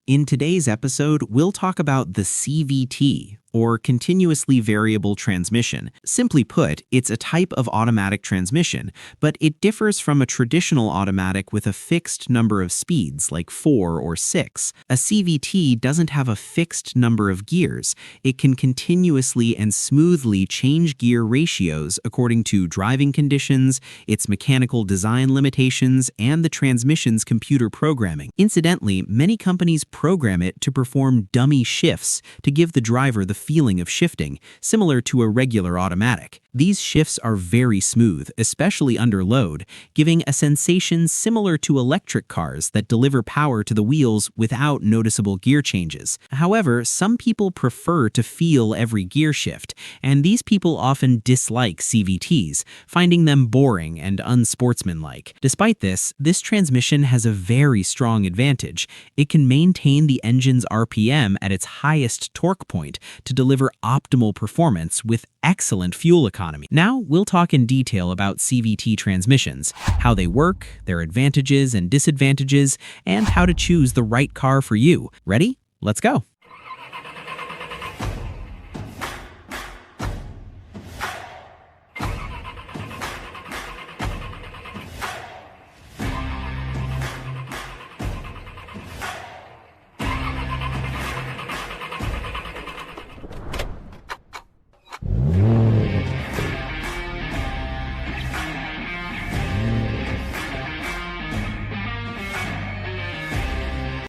In today's episode, we'll talk about the CVT, or continuously variable transmission. Simply put, it's a type of automatic transmission, but it differs from a traditional automatic with a fixed number of speeds, like 4 or 6. A CVT doesn't have a fixed number of gears. It can continuously and smoothly change gear ratios according to driving conditions, its mechanical design limitations, and the transmission's computer programming. Incidentally, many companies program it to perform dummy shifts to give the driver the feeling of shifting, similar to a regular automatic. These shifts are very smooth, especially under load, giving a sensation similar to electric cars that deliver power to the wheels without noticeable gear changes. However, some people prefer to feel every gear shift, and these people often dislike CVTs, finding them boring and unsportsmanlike. Despite this transmission has a very strong advantage. It can maintain the engine's RPM at its highest torque point to deliver optimal performance with excellent fuel economy. Now, we'll talk in detail about CVT transmissions, how they work, their advantages and disadvantages, and how to choose the right car for you. Ready? Let's go.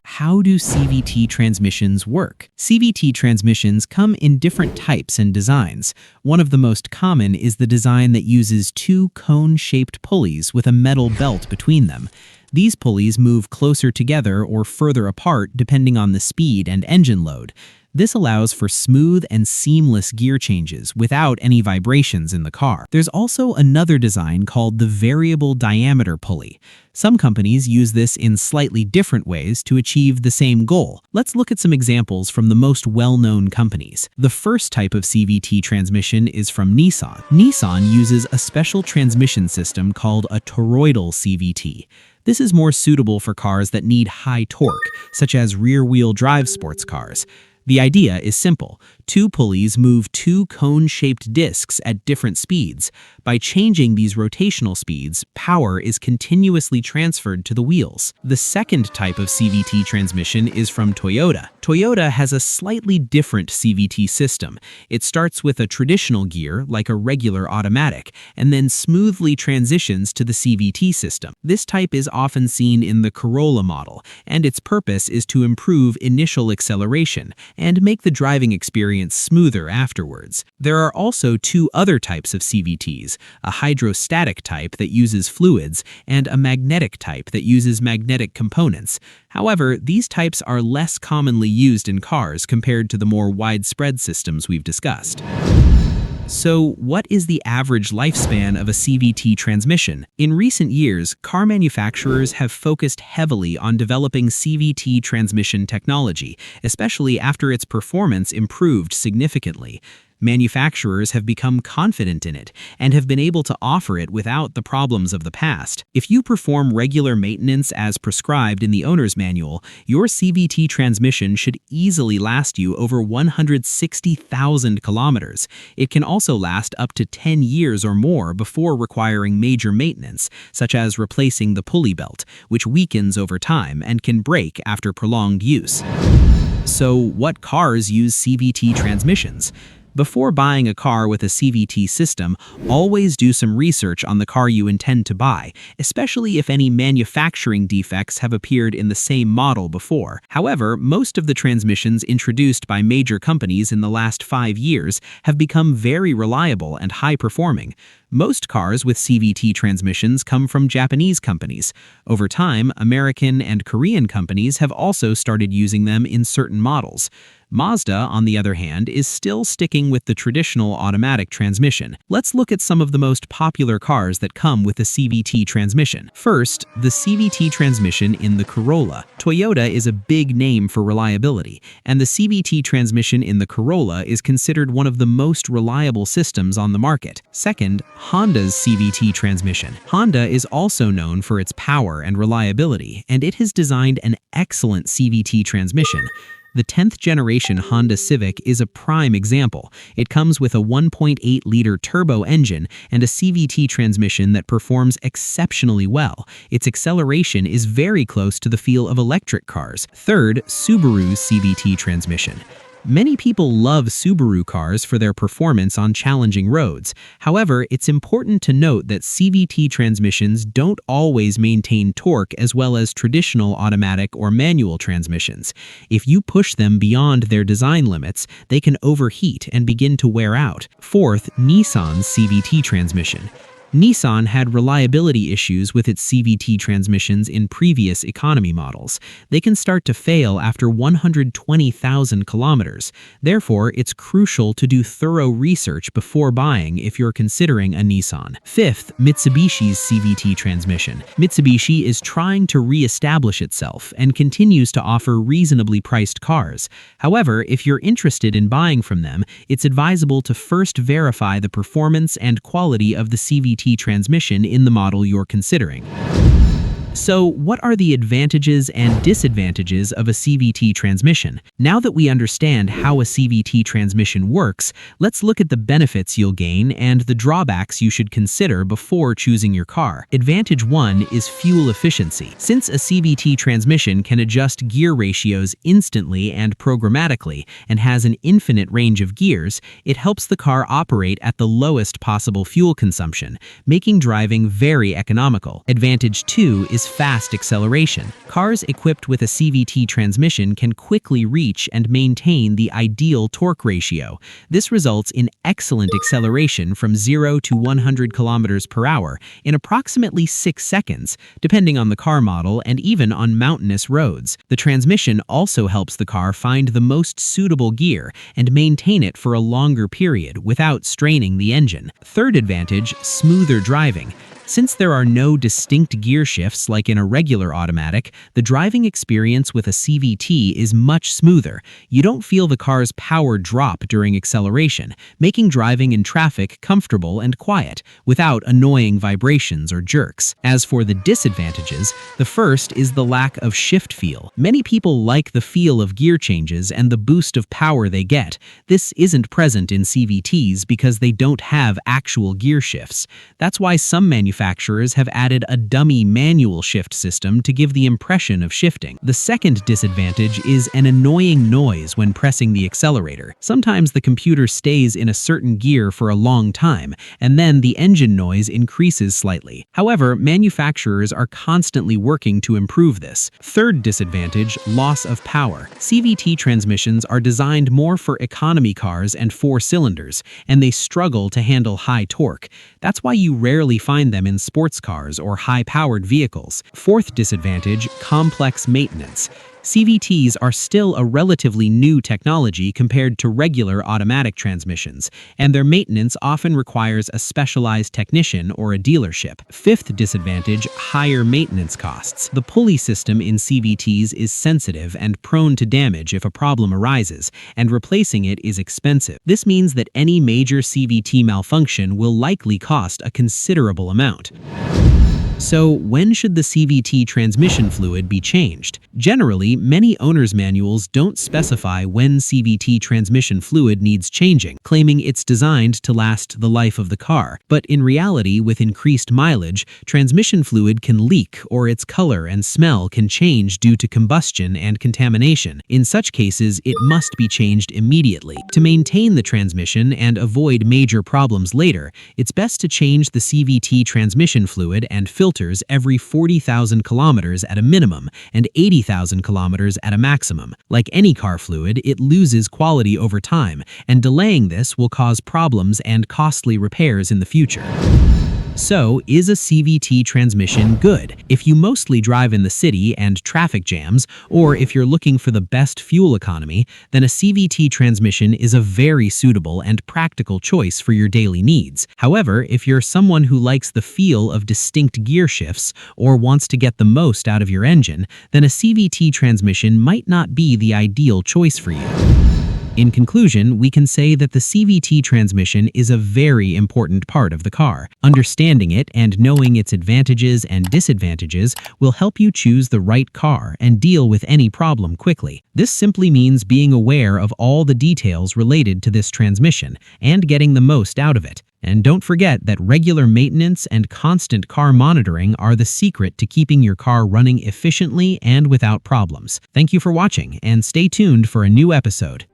How do CVT transmissions work? CVT transmissions come in different types and designs. One of the most common is the design that uses two cone-shaped pulleys with a metal belt between them. These pulleys move closer together or further apart depending on the speed and engine load. This allows for smooth and seamless gear changes without any vibrations in the car. There's also another design called the variable diameter pulley. Some companies use this in slightly different ways to achieve the same goal. Let's look at some examples from the most well-known companies. The first type of CVT transmission is from Nissan. Nissan uses a special transmission system called a toroidal CVT. This is more suitable for cars that need high torque, such as rear-wheel drive sports cars. The idea is simple. Two pulleys move two cone-shaped discs at different speeds. By changing these rotational speeds, power is continuously transferred to the wheels. The second type of CVT transmission is from Toyota. Toyota has a slightly different CVT system. It starts with a traditional gear, like a regular automatic, and then smoothly transitions to the CVT system. This type is often seen in the Corolla model, and its purpose is to improve initial acceleration and make the driving experience smoother afterwards. There are also two other types of CVTs, a hydrostatic type that uses fluids and a magnetic type that uses magnetic components. However, these types are less commonly used in cars compared to the more widespread systems we've discussed. So, what is the average lifespan of a CVT transmission? In recent years, car manufacturers have focused heavily on developing CVT transmission technology, especially after its performance improved significantly. Manufacturers have become confident in it and have been able to offer it without the problems of the past. If you perform regular maintenance as prescribed in the owner's manual, your CVT transmission should easily last you over 160,000 kilometers. It can also last up to 10 years or more before requiring major maintenance, such as replacing the pulley belt, which weakens over time and can break after prolonged use. So, what cars use CVT transmissions? Before buying a car with a CVT system, always do some research on the car you intend to buy, especially if any manufacturing defects have appeared in the same model before. However, most of the transmissions introduced by major companies in the last 5 years have become very reliable and high-performing. Most cars with CVT transmissions come from Japanese companies. Over time, American and Korean companies have also started using them in certain models. Mazda, on the other hand, is still sticking with the traditional automatic transmission. Let's look at some of the most popular cars that come with a CVT transmission. First, the CVT transmission in the Corolla. Toyota is a big name for reliability, and the CVT transmission in the Corolla is considered one of the most reliable systems on the market. Second, Honda's CVT transmission. Honda is also known for its power and reliability, and it has designed an excellent CVT transmission. The 10th generation Honda Civic is a prime example. It comes with a 1.8-liter turbo engine and a CVT transmission that performs exceptionally well. Its acceleration is very close to the feel of electric cars. Third, Subaru's CVT transmission. Many people love Subaru cars for their performance on challenging roads. However, it's important to note that CVT transmissions don't always maintain torque as well as traditional automatic or manual transmissions. If you push them beyond their design limits, they can overheat and begin to wear out. Fourth, Nissan's CVT transmission. Nissan had reliability issues with its CVT transmissions in previous economy models. They can start to fail after 120,000 kilometers. Therefore, it's crucial to do thorough research before buying if you're considering a Nissan. Fifth, Mitsubishi's CVT transmission. Mitsubishi is trying to re-establish itself and continues to offer reasonably priced cars. However, if you're interested in buying from them, it's advisable to first verify the performance and quality of the CVT transmission in the model you're considering. So, what are the advantages and disadvantages of a CVT transmission? Now that we understand how a CVT transmission works, let's look at the benefits you'll gain and the drawbacks you should consider before choosing your car. Advantage 1 is fuel efficiency. Since a CVT transmission can adjust gear ratios instantly and programmatically and has an infinite range of gears, it helps the car operate at the lowest possible fuel consumption, making driving very economical. Advantage 2 is fast acceleration. Cars equipped with a CVT transmission can quickly reach and maintain the ideal torque ratio. This results in excellent acceleration from 0 to 100 kilometers per hour in approximately 6 seconds, depending on the car model and even on mountainous roads. The transmission also helps the car find the most suitable gear and maintain it for a longer period without straining the engine. Third advantage, smoother driving. Since there are no distinct gear shifts like in a regular automatic, the driving experience with a CVT is much smoother. You don't feel the car's power drop during acceleration, making driving in traffic comfortable and quiet, without annoying vibrations or jerks. As for the disadvantages, the first is the lack of shift feel. Many people like the feel of gear changes and the boost of power they get. This isn't present in CVTs because they don't have actual gear shifts. That's why some manufacturers have added a dummy manual shift system to give the impression of shifting. The second disadvantage is an annoying noise when pressing the accelerator. Sometimes the computer stays in a certain gear for a long time, and then the engine noise increases slightly. However, manufacturers are constantly working to improve this. Third disadvantage, loss of power. CVT transmissions are designed more for economy cars and 4 cylinders, and they struggle to handle high torque. That's why you rarely find them in sports cars or high-powered vehicles. Fourth disadvantage, complex maintenance. CVTs are still a relatively new technology compared to regular automatic transmissions, and their maintenance often requires a specialized technician or a dealership. Fifth disadvantage, higher maintenance costs. The pulley system in CVTs is sensitive and prone to damage if a problem arises, and replacing it is expensive. This means that any major CVT malfunction will likely cost a considerable amount. So, when should the CVT transmission fluid be changed? Generally, many owner's manuals don't specify when CVT transmission fluid needs changing, claiming it's designed to last the life of the car. But in reality, with increased mileage, transmission fluid can leak or its color and smell can change due to combustion and contamination. In such cases, it must be changed immediately. To maintain the transmission and avoid major problems later, it's best to change the CVT transmission fluid and filters every 40,000 kilometers at a minimum and 80,000 kilometers at a maximum. Like any car fluid, it loses quality over time, and delaying this will cause problems and costly repairs in the future. So, is a CVT transmission good? If you mostly drive in the city and traffic jams, or if you're looking for the best fuel economy, then a CVT transmission is a very suitable and practical choice for your daily needs. However, if you're someone who likes the feel of distinct gear shifts or wants to get the most out of your engine, then a CVT transmission might not be the ideal choice for you. In conclusion, we can say that the CVT transmission is a very important part of the car. Understanding it and knowing its advantages and disadvantages will help you choose the right car and deal with any problem quickly. This simply means being aware of all the details related to this transmission and getting the most out of it. And don't forget that regular maintenance and constant car monitoring are the secret to keeping your car running efficiently and without problems. Thank you for watching, and stay tuned for a new episode.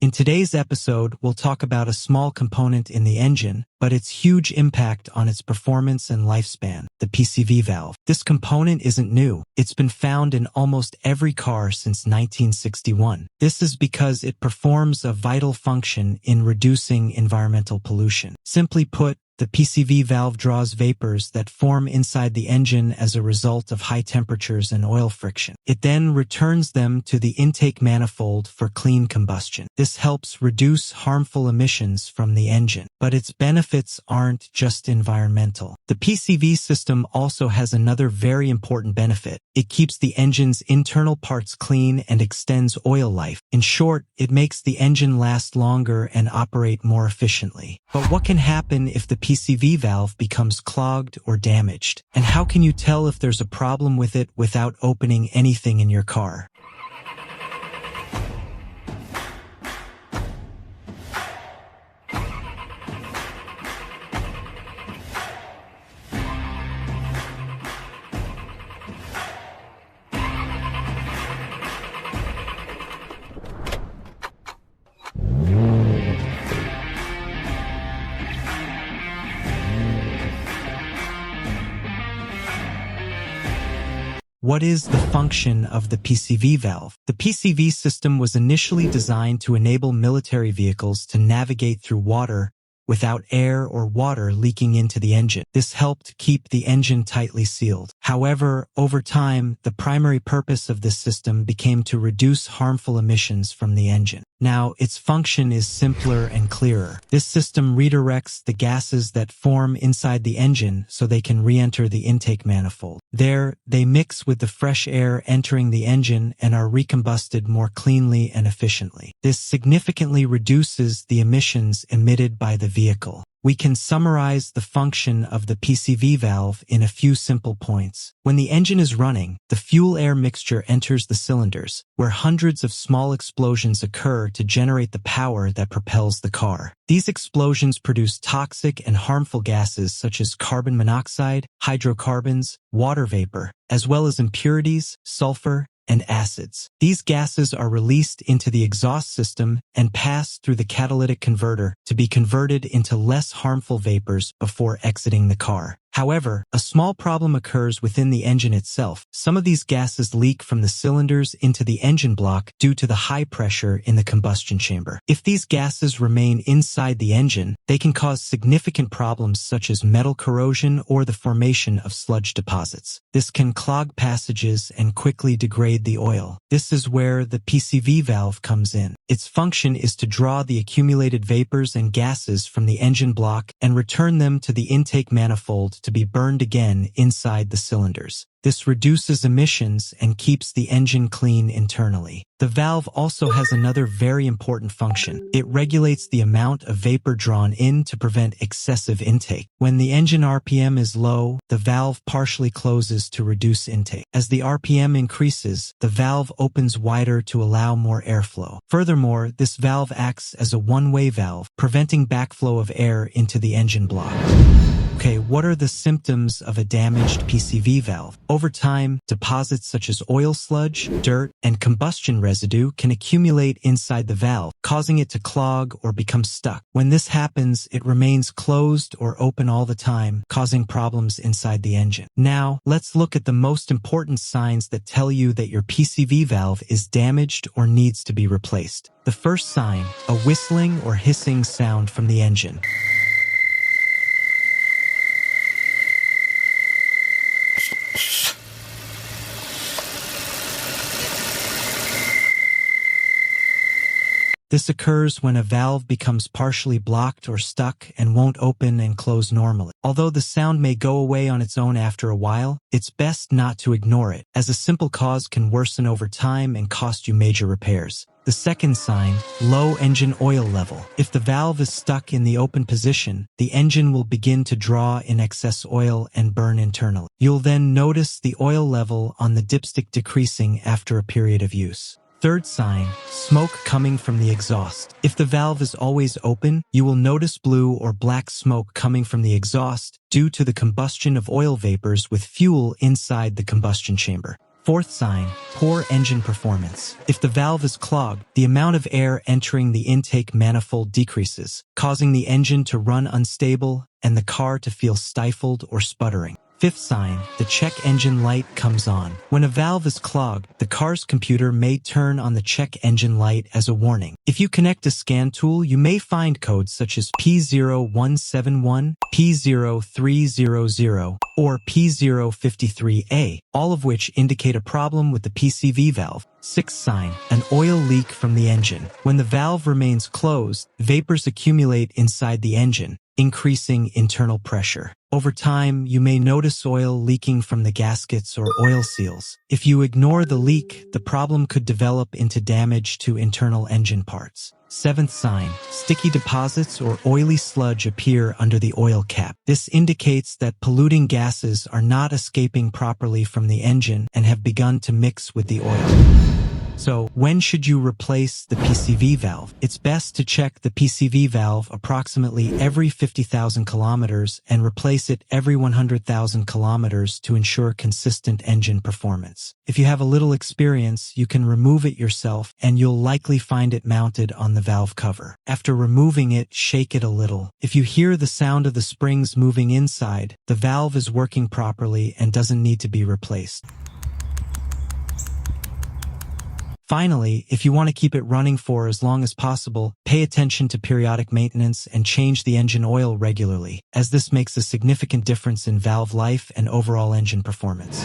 In today's episode, we'll talk about a small component in the engine, but its huge impact on its performance and lifespan, the PCV valve. This component isn't new. It's been found in almost every car since 1961. This is because it performs a vital function in reducing environmental pollution. Simply put, the PCV valve draws vapors that form inside the engine as a result of high temperatures and oil friction. It then returns them to the intake manifold for clean combustion. This helps reduce harmful emissions from the engine. But its benefits aren't just environmental. The PCV system also has another very important benefit. It keeps the engine's internal parts clean and extends oil life. In short, it makes the engine last longer and operate more efficiently. But what can happen if the PCV valve becomes clogged or damaged? And how can you tell if there's a problem with it without opening anything in your car? What is the function of the PCV valve? The PCV system was initially designed to enable military vehicles to navigate through water without air or water leaking into the engine. This helped keep the engine tightly sealed. However, over time, the primary purpose of this system became to reduce harmful emissions from the engine. Now, its function is simpler and clearer. This system redirects the gases that form inside the engine so they can re-enter the intake manifold. There, they mix with the fresh air entering the engine and are recombusted more cleanly and efficiently. This significantly reduces the emissions emitted by the vehicle. We can summarize the function of the PCV valve in a few simple points. When the engine is running, the fuel-air mixture enters the cylinders, where hundreds of small explosions occur to generate the power that propels the car. These explosions produce toxic and harmful gases such as carbon monoxide, hydrocarbons, water vapor, as well as impurities, sulfur, and acids. These gases are released into the exhaust system and pass through the catalytic converter to be converted into less harmful vapors before exiting the car. However, a small problem occurs within the engine itself. Some of these gases leak from the cylinders into the engine block due to the high pressure in the combustion chamber. If these gases remain inside the engine, they can cause significant problems such as metal corrosion or the formation of sludge deposits. This can clog passages and quickly degrade the oil. This is where the PCV valve comes in. Its function is to draw the accumulated vapors and gases from the engine block and return them to the intake manifold to be burned again inside the cylinders. This reduces emissions and keeps the engine clean internally. The valve also has another very important function. It regulates the amount of vapor drawn in to prevent excessive intake. When the engine RPM is low, the valve partially closes to reduce intake. As the RPM increases, the valve opens wider to allow more airflow. Furthermore, this valve acts as a one-way valve, preventing backflow of air into the engine block. Okay, what are the symptoms of a damaged PCV valve? Over time, deposits such as oil sludge, dirt, and combustion residue can accumulate inside the valve, causing it to clog or become stuck. When this happens, it remains closed or open all the time, causing problems inside the engine. Now, let's look at the most important signs that tell you that your PCV valve is damaged or needs to be replaced. The first sign, a whistling or hissing sound from the engine. This occurs when a valve becomes partially blocked or stuck and won't open and close normally. Although the sound may go away on its own after a while, it's best not to ignore it, as a simple cause can worsen over time and cost you major repairs. The second sign, low engine oil level. If the valve is stuck in the open position, the engine will begin to draw in excess oil and burn internally. You'll then notice the oil level on the dipstick decreasing after a period of use. Third sign, smoke coming from the exhaust. If the valve is always open, you will notice blue or black smoke coming from the exhaust due to the combustion of oil vapors with fuel inside the combustion chamber. Fourth sign, poor engine performance. If the valve is clogged, the amount of air entering the intake manifold decreases, causing the engine to run unstable and the car to feel stifled or sputtering. Fifth sign, the check engine light comes on. When a valve is clogged, the car's computer may turn on the check engine light as a warning. If you connect a scan tool, you may find codes such as P0171, P0300, or P053A, all of which indicate a problem with the PCV valve. Sixth sign, an oil leak from the engine. When the valve remains closed, vapors accumulate inside the engine, increasing internal pressure. Over time, you may notice oil leaking from the gaskets or oil seals. If you ignore the leak, the problem could develop into damage to internal engine parts. Seventh sign, sticky deposits or oily sludge appear under the oil cap. This indicates that polluting gases are not escaping properly from the engine and have begun to mix with the oil. So, when should you replace the PCV valve? It's best to check the PCV valve approximately every 50,000 kilometers and replace it every 100,000 kilometers to ensure consistent engine performance. If you have a little experience, you can remove it yourself and you'll likely find it mounted on the valve cover. After removing it, shake it a little. If you hear the sound of the springs moving inside, the valve is working properly and doesn't need to be replaced. Finally, if you want to keep it running for as long as possible, pay attention to periodic maintenance and change the engine oil regularly, as this makes a significant difference in valve life and overall engine performance.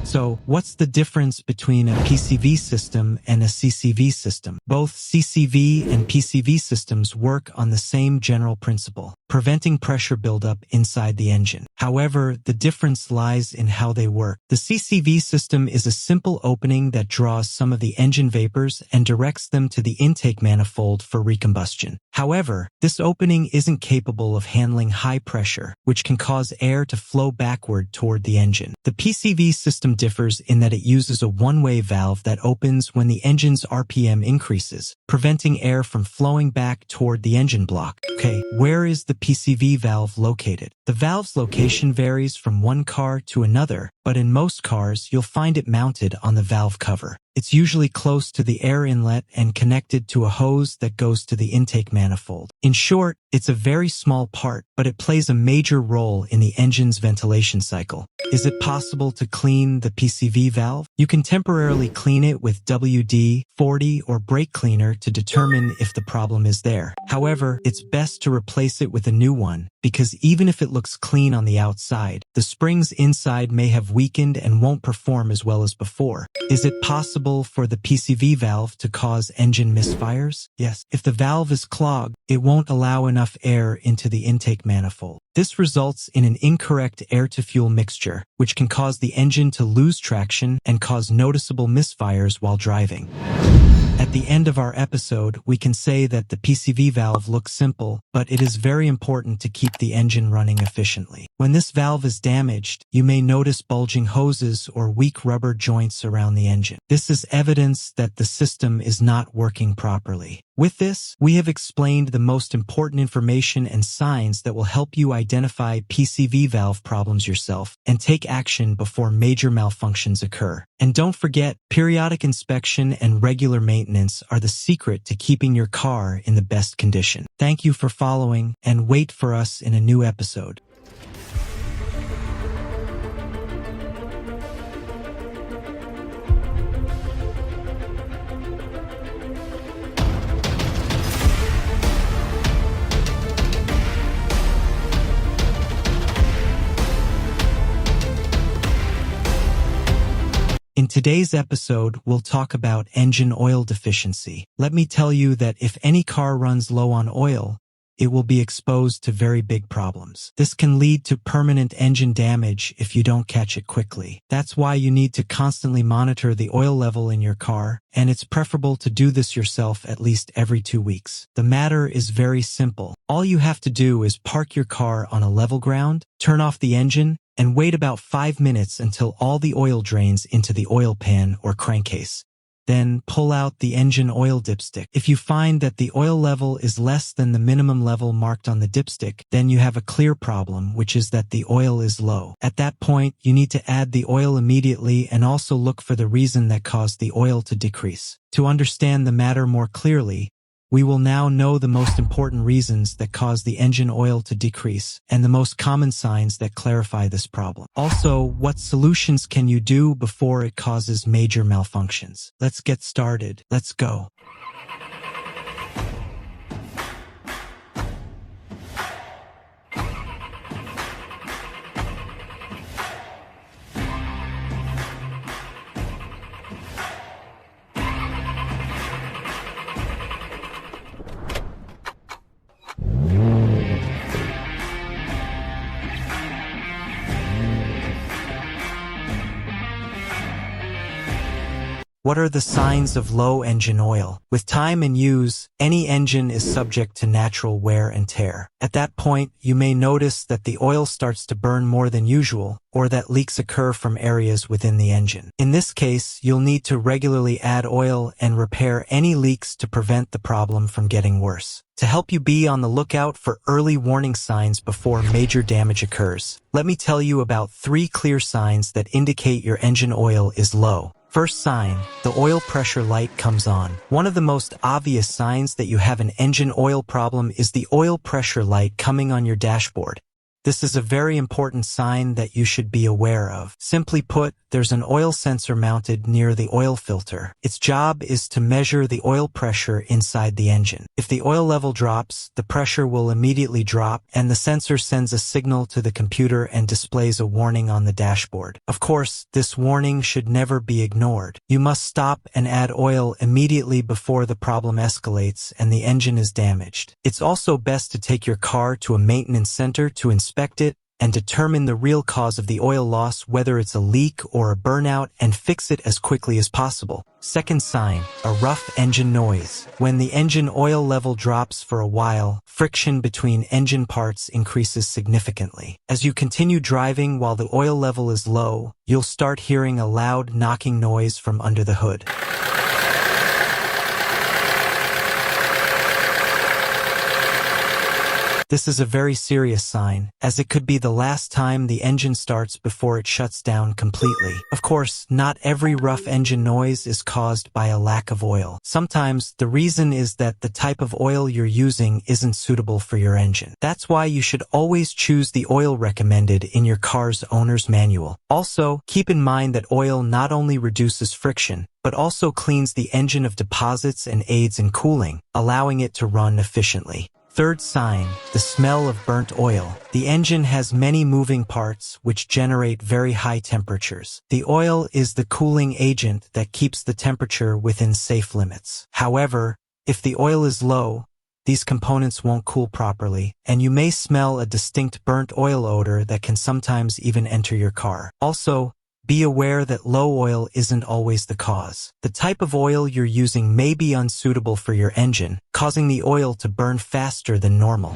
So, what's the difference between a PCV system and a CCV system? Both CCV and PCV systems work on the same general principle, preventing pressure buildup inside the engine. However, the difference lies in how they work. The CCV system is a simple opening that draws some of the engine vapors and directs them to the intake manifold for recombustion. However, this opening isn't capable of handling high pressure, which can cause air to flow backward toward the engine. The PCV system differs in that it uses a one-way valve that opens when the engine's RPM increases, preventing air from flowing back toward the engine block. Okay, where is the PCV valve located? The valve's location varies from one car to another, but in most cars, you'll find it mounted on the valve cover. It's usually close to the air inlet and connected to a hose that goes to the intake manifold. In short, it's a very small part, but it plays a major role in the engine's ventilation cycle. Is it possible to clean the PCV valve? You can temporarily clean it with WD-40 or brake cleaner to determine if the problem is there. However, it's best to replace it with a new one, because even if it looks clean on the outside, the springs inside may have weakened and won't perform as well as before. Is it possible for the PCV valve to cause engine misfires? Yes. If the valve is clogged, it won't allow enough air into the intake manifold. This results in an incorrect air-to-fuel mixture, which can cause the engine to lose traction and cause noticeable misfires while driving. At the end of our episode, we can say that the PCV valve looks simple, but it is very important to keep the engine running efficiently. When this valve is damaged, you may notice bulging hoses or weak rubber joints around the engine. This is evidence that the system is not working properly. With this, we have explained the most important information and signs that will help you identify PCV valve problems yourself and take action before major malfunctions occur. And don't forget, periodic inspection and regular maintenance are the secret to keeping your car in the best condition. Thank you for following, and wait for us in a new episode. In today's episode, we'll talk about engine oil deficiency. Let me tell you that if any car runs low on oil, it will be exposed to very big problems. This can lead to permanent engine damage if you don't catch it quickly. That's why you need to constantly monitor the oil level in your car, and it's preferable to do this yourself at least every 2 weeks. The matter is very simple. All you have to do is park your car on a level ground, turn off the engine, and wait about 5 minutes until all the oil drains into the oil pan or crankcase. Then pull out the engine oil dipstick. If you find that the oil level is less than the minimum level marked on the dipstick, then you have a clear problem, which is that the oil is low. At that point, you need to add the oil immediately and also look for the reason that caused the oil to decrease. To understand the matter more clearly, we will now know the most important reasons that cause the engine oil to decrease and the most common signs that clarify this problem. Also, what solutions can you do before it causes major malfunctions? Let's get started. Let's go. What are the signs of low engine oil? With time and use, any engine is subject to natural wear and tear. At that point, you may notice that the oil starts to burn more than usual, or that leaks occur from areas within the engine. In this case, you'll need to regularly add oil and repair any leaks to prevent the problem from getting worse. To help you be on the lookout for early warning signs before major damage occurs, let me tell you about 3 clear signs that indicate your engine oil is low. First sign, the oil pressure light comes on. One of the most obvious signs that you have an engine oil problem is the oil pressure light coming on your dashboard. This is a very important sign that you should be aware of. Simply put, there's an oil sensor mounted near the oil filter. Its job is to measure the oil pressure inside the engine. If the oil level drops, the pressure will immediately drop, and the sensor sends a signal to the computer and displays a warning on the dashboard. Of course, this warning should never be ignored. You must stop and add oil immediately before the problem escalates and the engine is damaged. It's also best to take your car to a maintenance center to inspect it and determine the real cause of the oil loss, whether it's a leak or a burnout, and fix it as quickly as possible. Second sign, a rough engine noise. When the engine oil level drops for a while, friction between engine parts increases significantly. As you continue driving while the oil level is low, you'll start hearing a loud knocking noise from under the hood. This is a very serious sign, as it could be the last time the engine starts before it shuts down completely. Of course, not every rough engine noise is caused by a lack of oil. Sometimes the reason is that the type of oil you're using isn't suitable for your engine. That's why you should always choose the oil recommended in your car's owner's manual. Also, keep in mind that oil not only reduces friction, but also cleans the engine of deposits and aids in cooling, allowing it to run efficiently. Third sign, the smell of burnt oil. The engine has many moving parts which generate very high temperatures. The oil is the cooling agent that keeps the temperature within safe limits. However, if the oil is low, these components won't cool properly, and you may smell a distinct burnt oil odor that can sometimes even enter your car. Also, be aware that low oil isn't always the cause. The type of oil you're using may be unsuitable for your engine, causing the oil to burn faster than normal.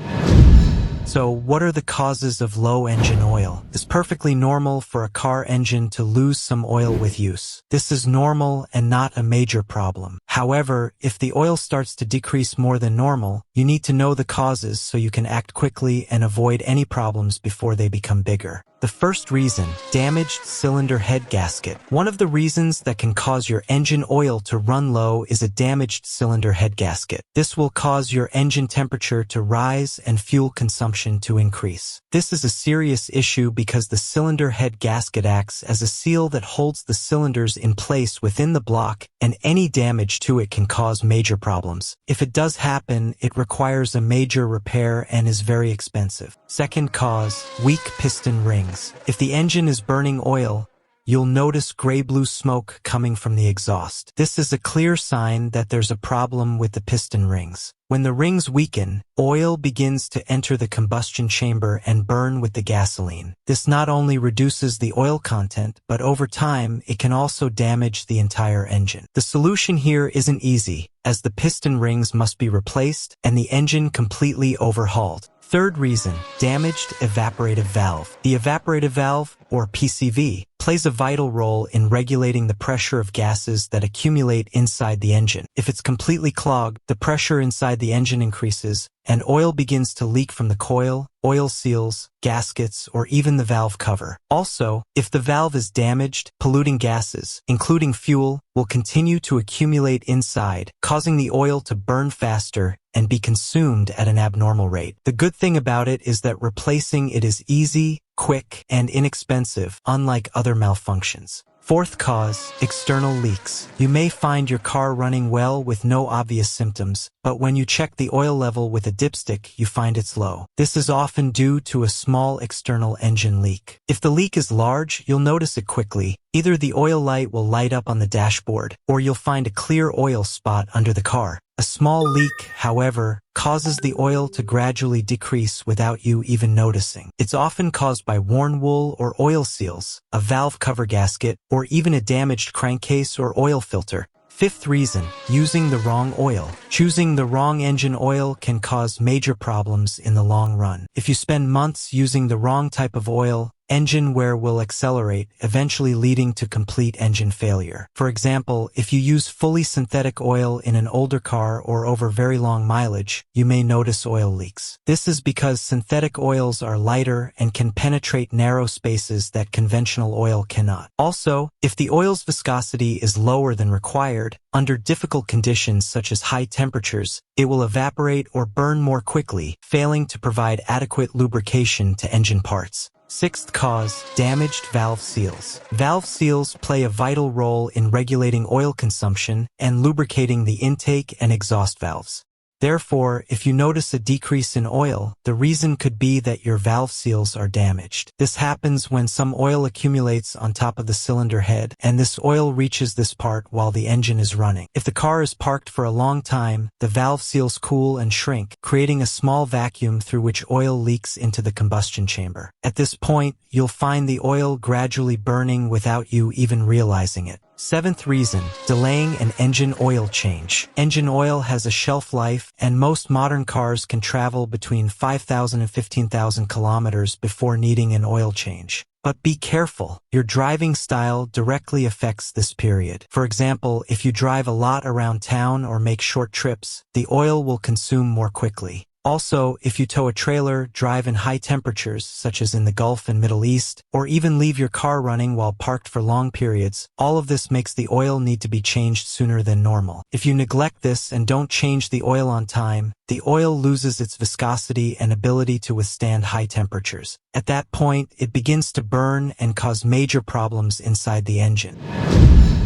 So, what are the causes of low engine oil? It's perfectly normal for a car engine to lose some oil with use. This is normal and not a major problem. However, if the oil starts to decrease more than normal, you need to know the causes so you can act quickly and avoid any problems before they become bigger. The first reason, damaged cylinder head gasket. One of the reasons that can cause your engine oil to run low is a damaged cylinder head gasket. This will cause your engine temperature to rise and fuel consumption to increase. This is a serious issue because the cylinder head gasket acts as a seal that holds the cylinders in place within the block, and any damage to it can cause major problems. If it does happen, it requires a major repair and is very expensive. Second cause, weak piston rings. If the engine is burning oil, you'll notice gray-blue smoke coming from the exhaust. This is a clear sign that there's a problem with the piston rings. When the rings weaken, oil begins to enter the combustion chamber and burn with the gasoline. This not only reduces the oil content, but over time, it can also damage the entire engine. The solution here isn't easy, as the piston rings must be replaced and the engine completely overhauled. Third reason, damaged evaporative valve. The evaporative valve, or PCV, plays a vital role in regulating the pressure of gases that accumulate inside the engine. If it's completely clogged, the pressure inside the engine increases, and oil begins to leak from the coil, oil seals, gaskets, or even the valve cover. Also, if the valve is damaged, polluting gases, including fuel, will continue to accumulate inside, causing the oil to burn faster and be consumed at an abnormal rate. The good thing about it is that replacing it is easy, quick, and inexpensive, unlike other malfunctions. Fourth cause, external leaks. You may find your car running well with no obvious symptoms, but when you check the oil level with a dipstick, you find it's low. This is often due to a small external engine leak. If the leak is large, you'll notice it quickly. Either the oil light will light up on the dashboard, or you'll find a clear oil spot under the car. A small leak, however, causes the oil to gradually decrease without you even noticing. It's often caused by worn wool or oil seals, a valve cover gasket, or even a damaged crankcase or oil filter. Fifth reason, using the wrong oil. Choosing the wrong engine oil can cause major problems in the long run. If you spend months using the wrong type of oil, engine wear will accelerate, eventually leading to complete engine failure. For example, if you use fully synthetic oil in an older car or over very long mileage, you may notice oil leaks. This is because synthetic oils are lighter and can penetrate narrow spaces that conventional oil cannot. Also, if the oil's viscosity is lower than required, under difficult conditions such as high temperatures, it will evaporate or burn more quickly, failing to provide adequate lubrication to engine parts. Sixth cause, damaged valve seals. Valve seals play a vital role in regulating oil consumption and lubricating the intake and exhaust valves. Therefore, if you notice a decrease in oil, the reason could be that your valve seals are damaged. This happens when some oil accumulates on top of the cylinder head, and this oil reaches this part while the engine is running. If the car is parked for a long time, the valve seals cool and shrink, creating a small vacuum through which oil leaks into the combustion chamber. At this point, you'll find the oil gradually burning without you even realizing it. Seventh reason, delaying an engine oil change. Engine oil has a shelf life, and most modern cars can travel between 5,000 and 15,000 kilometers before needing an oil change. But be careful. Your driving style directly affects this period. For example, if you drive a lot around town or make short trips, the oil will consume more quickly. Also, if you tow a trailer, drive in high temperatures, such as in the Gulf and Middle East, or even leave your car running while parked for long periods, all of this makes the oil need to be changed sooner than normal. If you neglect this and don't change the oil on time, the oil loses its viscosity and ability to withstand high temperatures. At that point, it begins to burn and cause major problems inside the engine.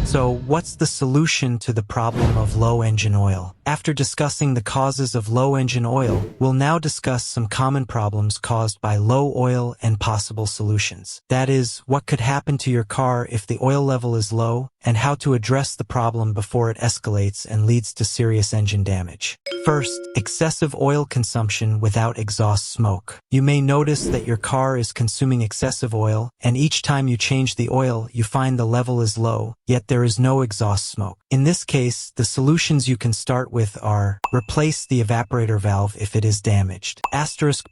So, what's the solution to the problem of low engine oil? After discussing the causes of low engine oil, we'll now discuss some common problems caused by low oil and possible solutions. That is, what could happen to your car if the oil level is low, and how to address the problem before it escalates and leads to serious engine damage. First, excessive oil consumption without exhaust smoke. You may notice that your car is consuming excessive oil, and each time you change the oil, you find the level is low, yet there is no exhaust smoke. In this case, the solutions you can start with are: replace the evaporator valve if it is damaged.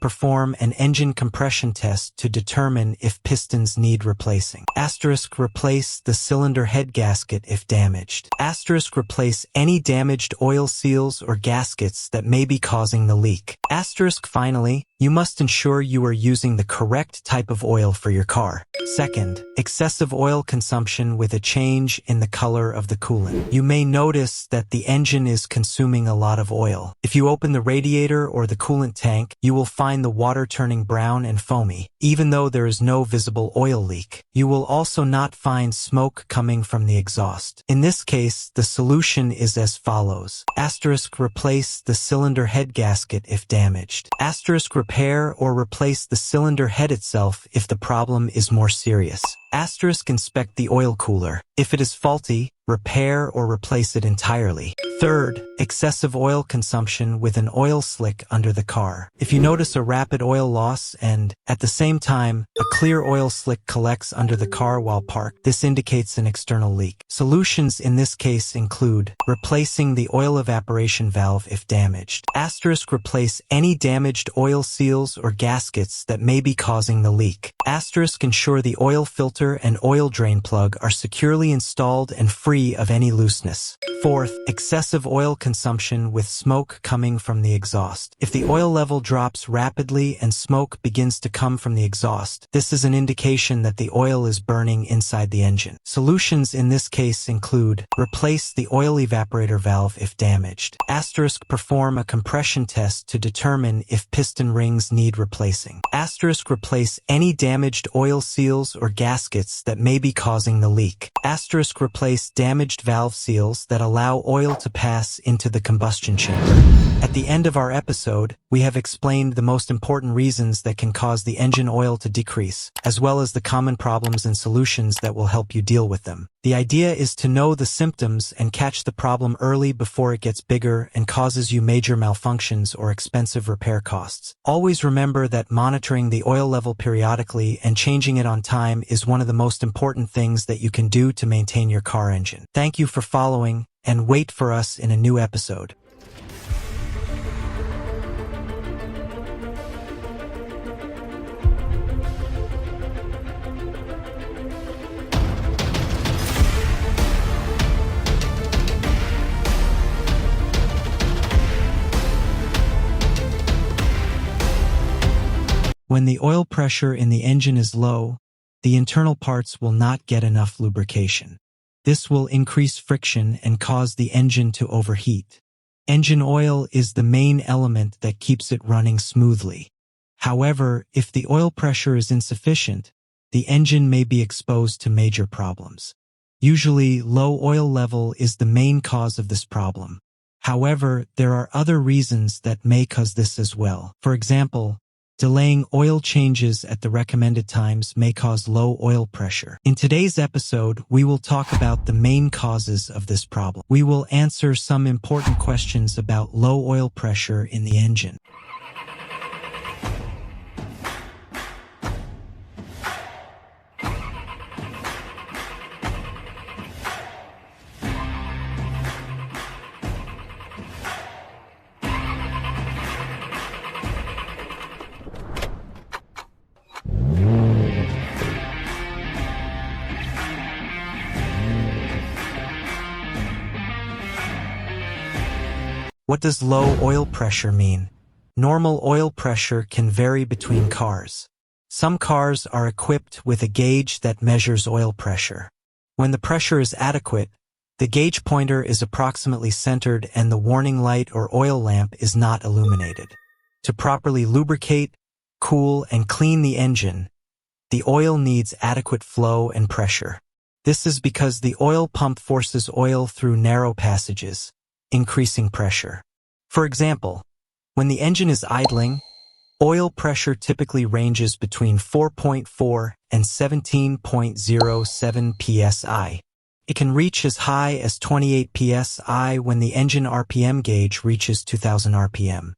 Perform an engine compression test to determine if pistons need replacing. Replace the cylinder head gasket if damaged. Replace any damaged oil seals or gaskets that may be causing the leak. Finally, you must ensure you are using the correct type of oil for your car. Second, excessive oil consumption with a change in the color of the coolant. You may notice that the engine is consuming a lot of oil. If you open the radiator or the coolant tank, you will find the water turning brown and foamy, even though there is no visible oil leak. You will also not find smoke coming from the exhaust. In this case, the solution is as follows. Replace the cylinder head gasket if damaged. Repair or replace the cylinder head itself if the problem is more serious. Inspect the oil cooler. If it is faulty, repair or replace it entirely. Third, excessive oil consumption with an oil slick under the car. If you notice a rapid oil loss and, at the same time, a clear oil slick collects under the car while parked, this indicates an external leak. Solutions in this case include replacing the oil evaporation valve if damaged. Replace any damaged oil seals or gaskets that may be causing the leak. Ensure the oil filter and oil drain plug are securely installed and free of any looseness. Fourth, excessive oil consumption with smoke coming from the exhaust. If the oil level drops rapidly and smoke begins to come from the exhaust, this is an indication that the oil is burning inside the engine. Solutions in this case include replace the oil evaporator valve if damaged. Perform a compression test to determine if piston rings need replacing. Replace any damaged oil seals or gaskets that may be causing the leak. Replace damaged valve seals that allow oil to pass into the combustion chamber. At the end of our episode, we have explained the most important reasons that can cause the engine oil to decrease, as well as the common problems and solutions that will help you deal with them. The idea is to know the symptoms and catch the problem early before it gets bigger and causes you major malfunctions or expensive repair costs. Always remember that monitoring the oil level periodically and changing it on time is one of the most important things that you can do to maintain your car engine. Thank you for following, and wait for us in a new episode. When the oil pressure in the engine is low, the internal parts will not get enough lubrication. This will increase friction and cause the engine to overheat. Engine oil is the main element that keeps it running smoothly. However, if the oil pressure is insufficient, the engine may be exposed to major problems. Usually, low oil level is the main cause of this problem. However, there are other reasons that may cause this as well. For example, delaying oil changes at the recommended times may cause low oil pressure. In today's episode, we will talk about the main causes of this problem. We will answer some important questions about low oil pressure in the engine. What does low oil pressure mean? Normal oil pressure can vary between cars. Some cars are equipped with a gauge that measures oil pressure. When the pressure is adequate, the gauge pointer is approximately centered and the warning light or oil lamp is not illuminated. To properly lubricate, cool, and clean the engine, the oil needs adequate flow and pressure. This is because the oil pump forces oil through narrow passages, increasing pressure. For example, when the engine is idling, oil pressure typically ranges between 4.4 and 17.07 psi. It can reach as high as 28 psi when the engine RPM gauge reaches 2000 RPM.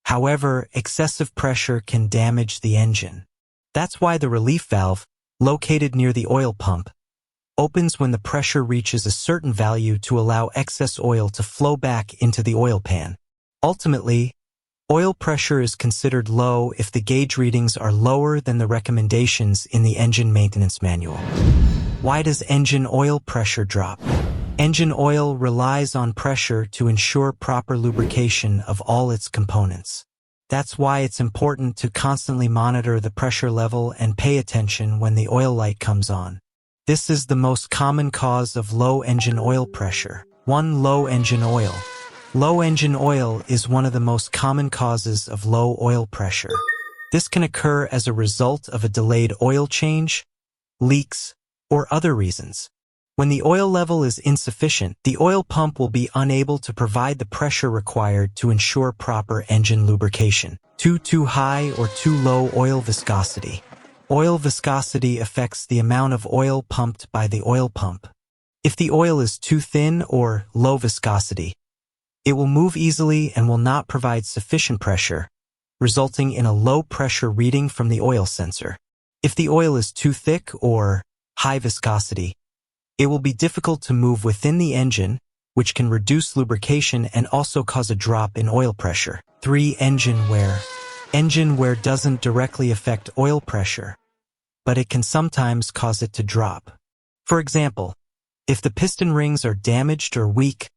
However, excessive pressure can damage the engine. That's why the relief valve, located near the oil pump, opens when the pressure reaches a certain value to allow excess oil to flow back into the oil pan. Ultimately, oil pressure is considered low if the gauge readings are lower than the recommendations in the engine maintenance manual. Why does engine oil pressure drop? Engine oil relies on pressure to ensure proper lubrication of all its components. That's why it's important to constantly monitor the pressure level and pay attention when the oil light comes on. This is the most common cause of low engine oil pressure. 1. Low engine oil. Low engine oil is one of the most common causes of low oil pressure. This can occur as a result of a delayed oil change, leaks, or other reasons. When the oil level is insufficient, the oil pump will be unable to provide the pressure required to ensure proper engine lubrication. 2. Too high or too low oil viscosity. Oil viscosity affects the amount of oil pumped by the oil pump. If the oil is too thin or low viscosity, it will move easily and will not provide sufficient pressure, resulting in a low pressure reading from the oil sensor. If the oil is too thick or high viscosity, it will be difficult to move within the engine, which can reduce lubrication and also cause a drop in oil pressure. 3. Engine wear. Engine wear doesn't directly affect oil pressure, but it can sometimes cause it to drop. For example, if the piston rings are damaged or weak,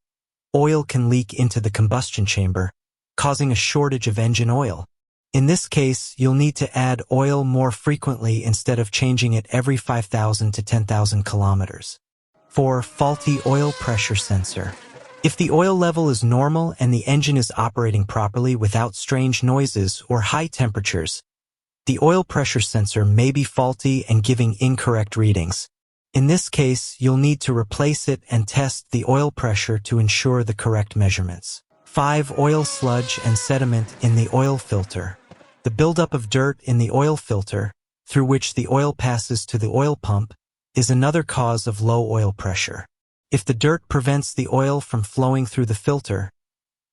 oil can leak into the combustion chamber, causing a shortage of engine oil. In this case, you'll need to add oil more frequently instead of changing it every 5,000 to 10,000 kilometers. 4. Faulty oil pressure sensor. If the oil level is normal and the engine is operating properly without strange noises or high temperatures, the oil pressure sensor may be faulty and giving incorrect readings. In this case, you'll need to replace it and test the oil pressure to ensure the correct measurements. 5. Oil sludge and sediment in the oil filter. The buildup of dirt in the oil filter, through which the oil passes to the oil pump, is another cause of low oil pressure. If the dirt prevents the oil from flowing through the filter,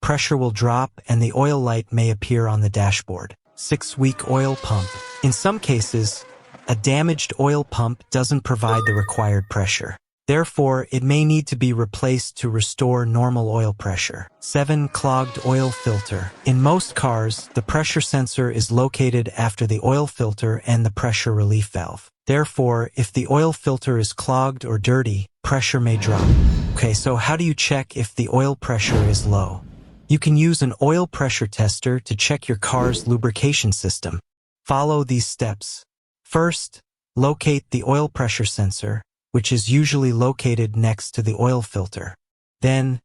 pressure will drop and the oil light may appear on the dashboard. 6. Weak oil pump. In some cases, a damaged oil pump doesn't provide the required pressure. Therefore, it may need to be replaced to restore normal oil pressure. 7. Clogged oil filter. In most cars, the pressure sensor is located after the oil filter and the pressure relief valve. Therefore, if the oil filter is clogged or dirty, pressure may drop. Okay, so how do you check if the oil pressure is low? You can use an oil pressure tester to check your car's lubrication system. Follow these steps. First, locate the oil pressure sensor, which is usually located next to the oil filter. Then,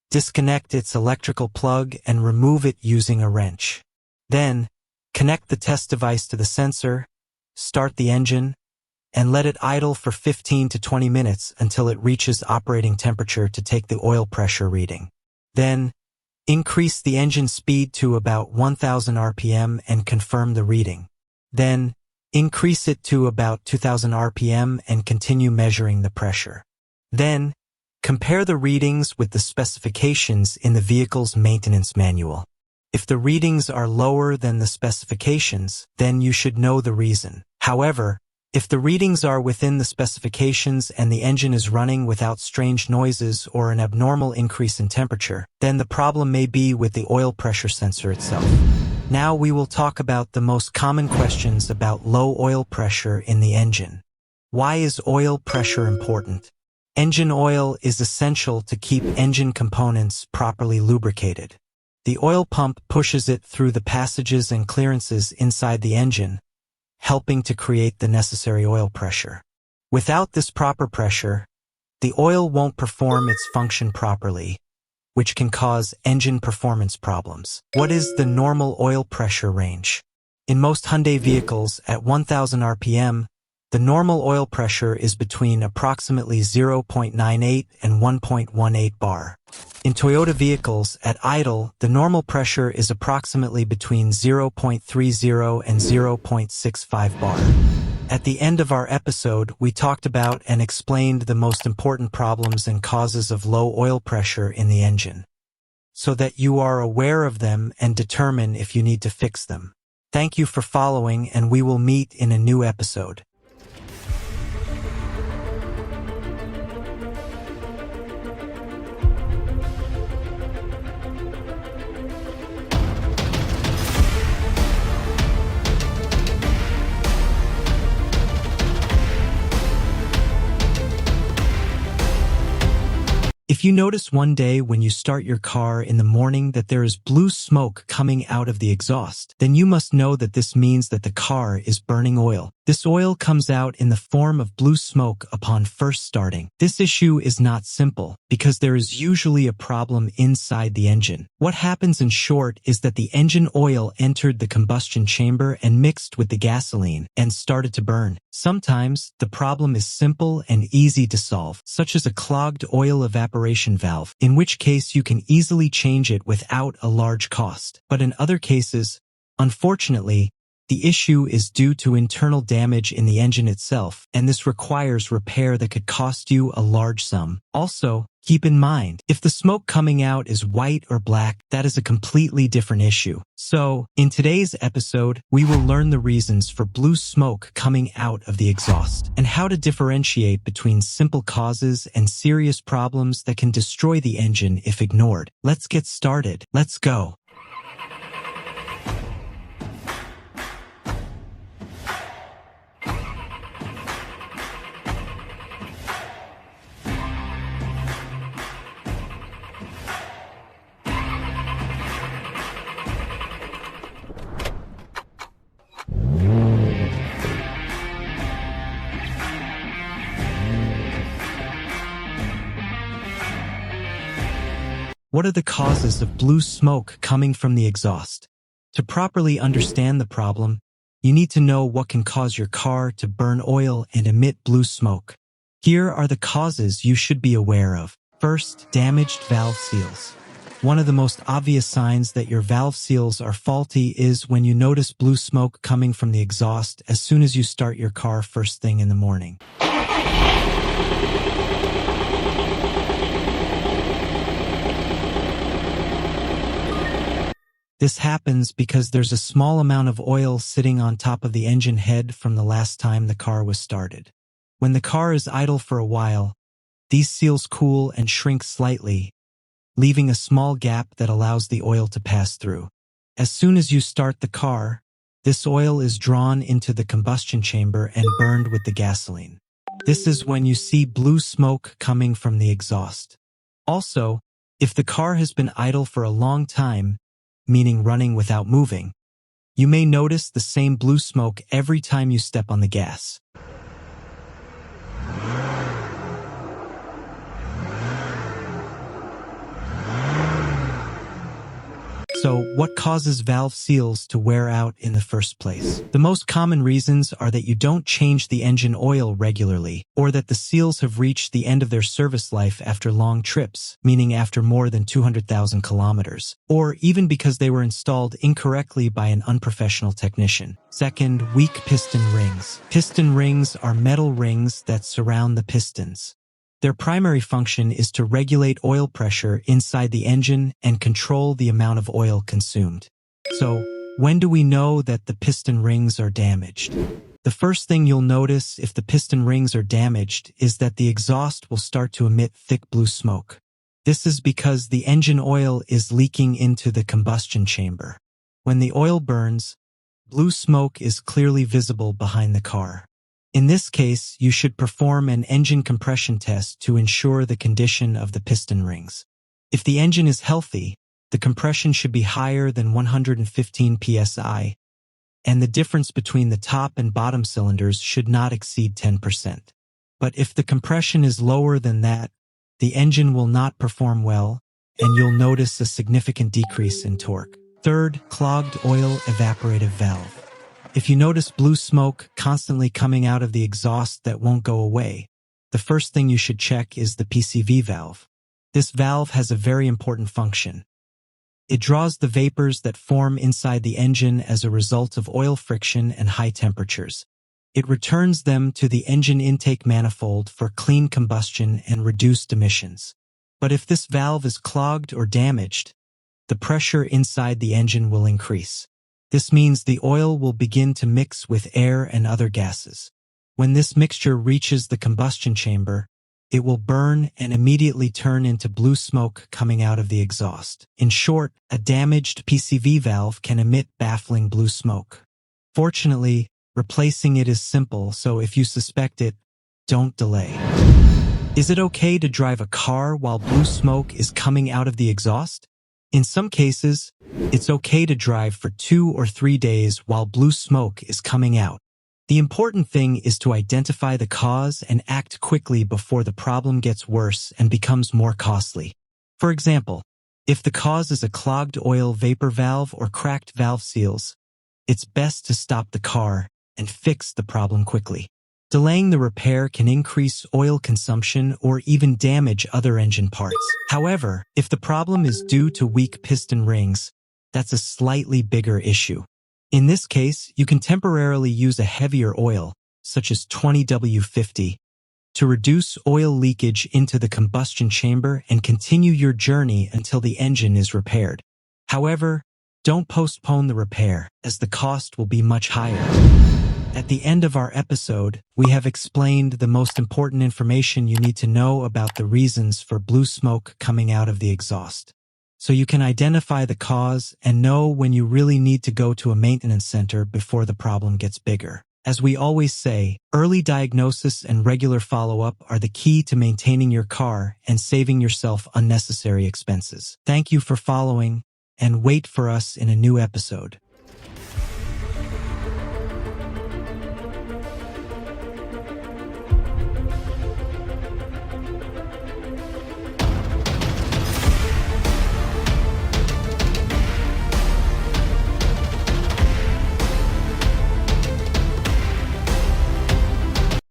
disconnect its electrical plug and remove it using a wrench. Then, connect the test device to the sensor, start the engine, and let it idle for 15 to 20 minutes until it reaches operating temperature to take the oil pressure reading. Then, increase the engine speed to about 1000 RPM and confirm the reading. Then, increase it to about 2000 RPM and continue measuring the pressure. Then, compare the readings with the specifications in the vehicle's maintenance manual. If the readings are lower than the specifications, then you should know the reason. However, if the readings are within the specifications and the engine is running without strange noises or an abnormal increase in temperature, then the problem may be with the oil pressure sensor itself. Now we will talk about the most common questions about low oil pressure in the engine. Why is oil pressure important? Engine oil is essential to keep engine components properly lubricated. The oil pump pushes it through the passages and clearances inside the engine, helping to create the necessary oil pressure. Without this proper pressure, the oil won't perform its function properly, which can cause engine performance problems. What is the normal oil pressure range? In most Hyundai vehicles at 1000 RPM, the normal oil pressure is between approximately 0.98 and 1.18 bar. In Toyota vehicles at idle, the normal pressure is approximately between 0.30 and 0.65 bar. At the end of our episode, we talked about and explained the most important problems and causes of low oil pressure in the engine, so that you are aware of them and determine if you need to fix them. Thank you for following, and we will meet in a new episode. If you notice one day when you start your car in the morning that there is blue smoke coming out of the exhaust, then you must know that this means that the car is burning oil. This oil comes out in the form of blue smoke upon first starting. This issue is not simple because there is usually a problem inside the engine. What happens in short is that the engine oil entered the combustion chamber and mixed with the gasoline and started to burn. Sometimes the problem is simple and easy to solve, such as a clogged oil evaporation valve, in which case you can easily change it without a large cost. But in other cases, unfortunately, The issue is due to internal damage in the engine itself, and this requires repair that could cost you a large sum. Also, keep in mind, if the smoke coming out is white or black, that is a completely different issue. So, in today's episode, we will learn the reasons for blue smoke coming out of the exhaust, and how to differentiate between simple causes and serious problems that can destroy the engine if ignored. Let's get started. Let's go. What are the causes of blue smoke coming from the exhaust? To properly understand the problem, you need to know what can cause your car to burn oil and emit blue smoke. Here are the causes you should be aware of. First, damaged valve seals. One of the most obvious signs that your valve seals are faulty is when you notice blue smoke coming from the exhaust as soon as you start your car first thing in the morning. This happens because there's a small amount of oil sitting on top of the engine head from the last time the car was started. When the car is idle for a while, these seals cool and shrink slightly, leaving a small gap that allows the oil to pass through. As soon as you start the car, this oil is drawn into the combustion chamber and burned with the gasoline. This is when you see blue smoke coming from the exhaust. Also, if the car has been idle for a long time, meaning running without moving, you may notice the same blue smoke every time you step on the gas. So, what causes valve seals to wear out in the first place? The most common reasons are that you don't change the engine oil regularly, or that the seals have reached the end of their service life after long trips, meaning after more than 200,000 kilometers, or even because they were installed incorrectly by an unprofessional technician. Second, weak piston rings. Piston rings are metal rings that surround the pistons. Their primary function is to regulate oil pressure inside the engine and control the amount of oil consumed. So, when do we know that the piston rings are damaged? The first thing you'll notice if the piston rings are damaged is that the exhaust will start to emit thick blue smoke. This is because the engine oil is leaking into the combustion chamber. When the oil burns, blue smoke is clearly visible behind the car. In this case, you should perform an engine compression test to ensure the condition of the piston rings. If the engine is healthy, the compression should be higher than 115 psi, and the difference between the top and bottom cylinders should not exceed 10%. But if the compression is lower than that, the engine will not perform well, and you'll notice a significant decrease in torque. Third, clogged oil evaporative valve. If you notice blue smoke constantly coming out of the exhaust that won't go away, the first thing you should check is the PCV valve. This valve has a very important function. It draws the vapors that form inside the engine as a result of oil friction and high temperatures. It returns them to the engine intake manifold for clean combustion and reduced emissions. But if this valve is clogged or damaged, the pressure inside the engine will increase. This means the oil will begin to mix with air and other gases. When this mixture reaches the combustion chamber, it will burn and immediately turn into blue smoke coming out of the exhaust. In short, a damaged PCV valve can emit baffling blue smoke. Fortunately, replacing it is simple, so if you suspect it, don't delay. Is it okay to drive a car while blue smoke is coming out of the exhaust? In some cases, it's okay to drive for 2 or 3 days while blue smoke is coming out. The important thing is to identify the cause and act quickly before the problem gets worse and becomes more costly. For example, if the cause is a clogged oil vapor valve or cracked valve seals, it's best to stop the car and fix the problem quickly. Delaying the repair can increase oil consumption or even damage other engine parts. However, if the problem is due to weak piston rings, that's a slightly bigger issue. In this case, you can temporarily use a heavier oil, such as 20W50, to reduce oil leakage into the combustion chamber and continue your journey until the engine is repaired. However, don't postpone the repair, as the cost will be much higher. At the end of our episode, we have explained the most important information you need to know about the reasons for blue smoke coming out of the exhaust, so you can identify the cause and know when you really need to go to a maintenance center before the problem gets bigger. As we always say, early diagnosis and regular follow-up are the key to maintaining your car and saving yourself unnecessary expenses. Thank you for following, and wait for us in a new episode.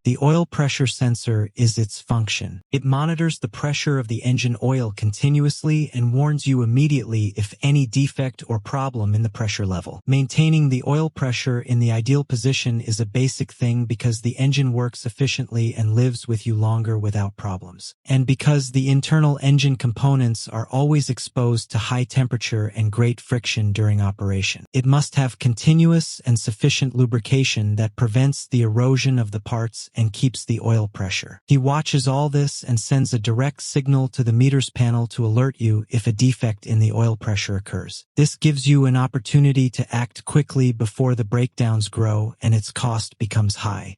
The oil pressure sensor is its function. It monitors the pressure of the engine oil continuously and warns you immediately if any defect or problem in the pressure level. Maintaining the oil pressure in the ideal position is a basic thing because the engine works efficiently and lives with you longer without problems. And because the internal engine components are always exposed to high temperature and great friction during operation. It must have continuous and sufficient lubrication that prevents the erosion of the parts and keeps the oil pressure. He watches all this and sends a direct signal to the meters panel to alert you if a defect in the oil pressure occurs. This gives you an opportunity to act quickly before the breakdowns grow and its cost becomes high.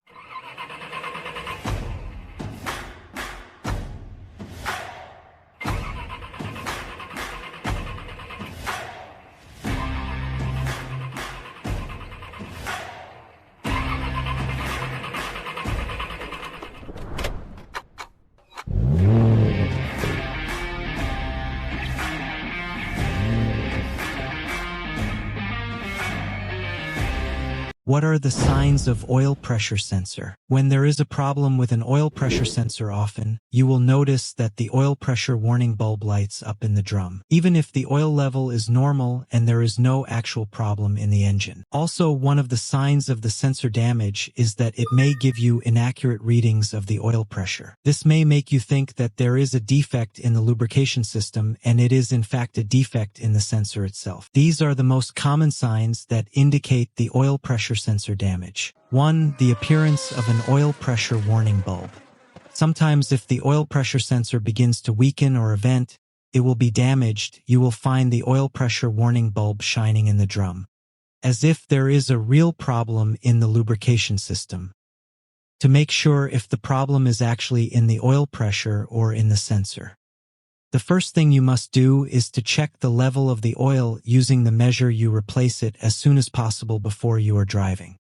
What are the signs of oil pressure sensor? When there is a problem with an oil pressure sensor often, you will notice that the oil pressure warning bulb lights up in the drum, even if the oil level is normal and there is no actual problem in the engine. Also, one of the signs of the sensor damage is that it may give you inaccurate readings of the oil pressure. This may make you think that there is a defect in the lubrication system, and it is in fact a defect in the sensor itself. These are the most common signs that indicate the oil pressure sensor damage. 1. The appearance of an oil pressure warning bulb. Sometimes if the oil pressure sensor begins to weaken or event, it will be damaged. You will find the oil pressure warning bulb shining in the drum, as if there is a real problem in the lubrication system. To make sure if the problem is actually in the oil pressure or in the sensor, the first thing you must do is to check the level of the oil using the measure. You replace it as soon as possible before you are driving.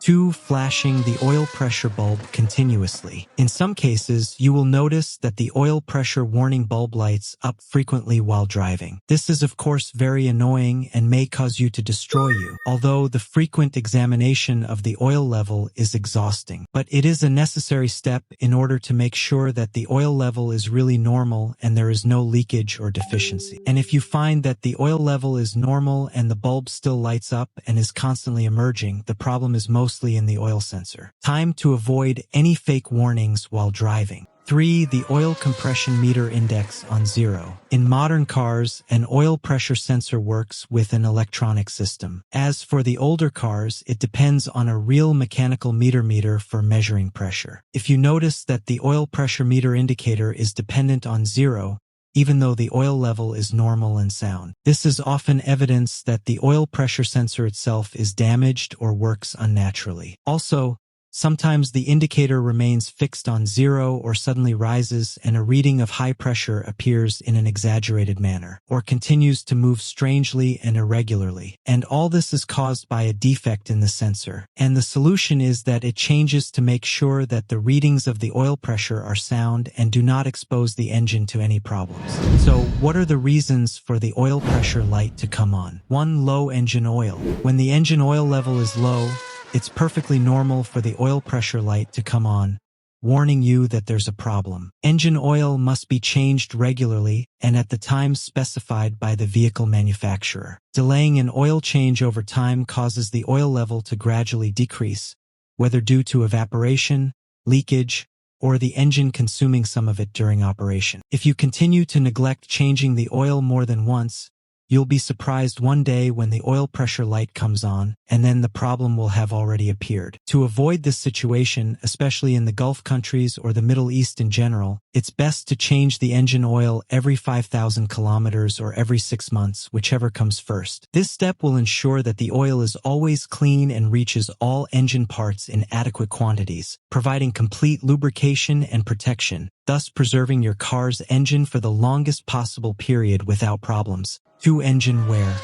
2. Flashing the oil pressure bulb continuously. In some cases, you will notice that the oil pressure warning bulb lights up frequently while driving. This is of course very annoying and may cause you to destroy you, although the frequent examination of the oil level is exhausting. But it is a necessary step in order to make sure that the oil level is really normal and there is no leakage or deficiency. And if you find that the oil level is normal and the bulb still lights up and is constantly emerging, the problem is mostly in the oil sensor. Time to avoid any fake warnings while driving. 3. The oil compression meter index on 0. In modern cars, an oil pressure sensor works with an electronic system. As for the older cars, it depends on a real mechanical meter for measuring pressure. If you notice that the oil pressure meter indicator is dependent on 0, even though the oil level is normal and sound, this is often evidence that the oil pressure sensor itself is damaged or works unnaturally. Also, sometimes the indicator remains fixed on 0 or suddenly rises and a reading of high pressure appears in an exaggerated manner, or continues to move strangely and irregularly. And all this is caused by a defect in the sensor. And the solution is that it changes to make sure that the readings of the oil pressure are sound and do not expose the engine to any problems. So, what are the reasons for the oil pressure light to come on? 1. Low engine oil. When the engine oil level is low, it's perfectly normal for the oil pressure light to come on, warning you that there's a problem. Engine oil must be changed regularly and at the time specified by the vehicle manufacturer. Delaying an oil change over time causes the oil level to gradually decrease, whether due to evaporation, leakage, or the engine consuming some of it during operation. If you continue to neglect changing the oil more than once, you'll be surprised one day when the oil pressure light comes on, and then the problem will have already appeared. To avoid this situation, especially in the Gulf countries or the Middle East in general, it's best to change the engine oil every 5,000 kilometers or every 6 months, whichever comes first. This step will ensure that the oil is always clean and reaches all engine parts in adequate quantities, providing complete lubrication and protection, thus preserving your car's engine for the longest possible period without problems. 2. Engine wear.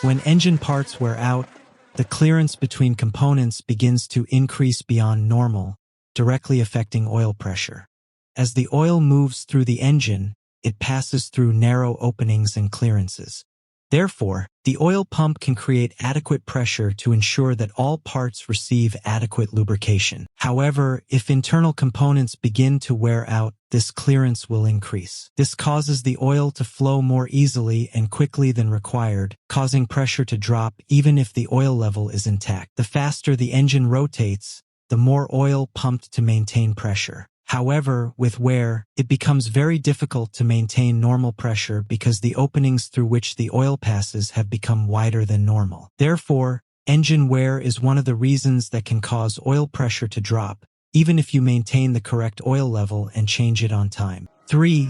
When engine parts wear out, the clearance between components begins to increase beyond normal, directly affecting oil pressure. As the oil moves through the engine, it passes through narrow openings and clearances. Therefore, the oil pump can create adequate pressure to ensure that all parts receive adequate lubrication. However, if internal components begin to wear out, this clearance will increase. This causes the oil to flow more easily and quickly than required, causing pressure to drop even if the oil level is intact. The faster the engine rotates, the more oil pumped to maintain pressure. However, with wear, it becomes very difficult to maintain normal pressure because the openings through which the oil passes have become wider than normal. Therefore, engine wear is one of the reasons that can cause oil pressure to drop, even if you maintain the correct oil level and change it on time. 3.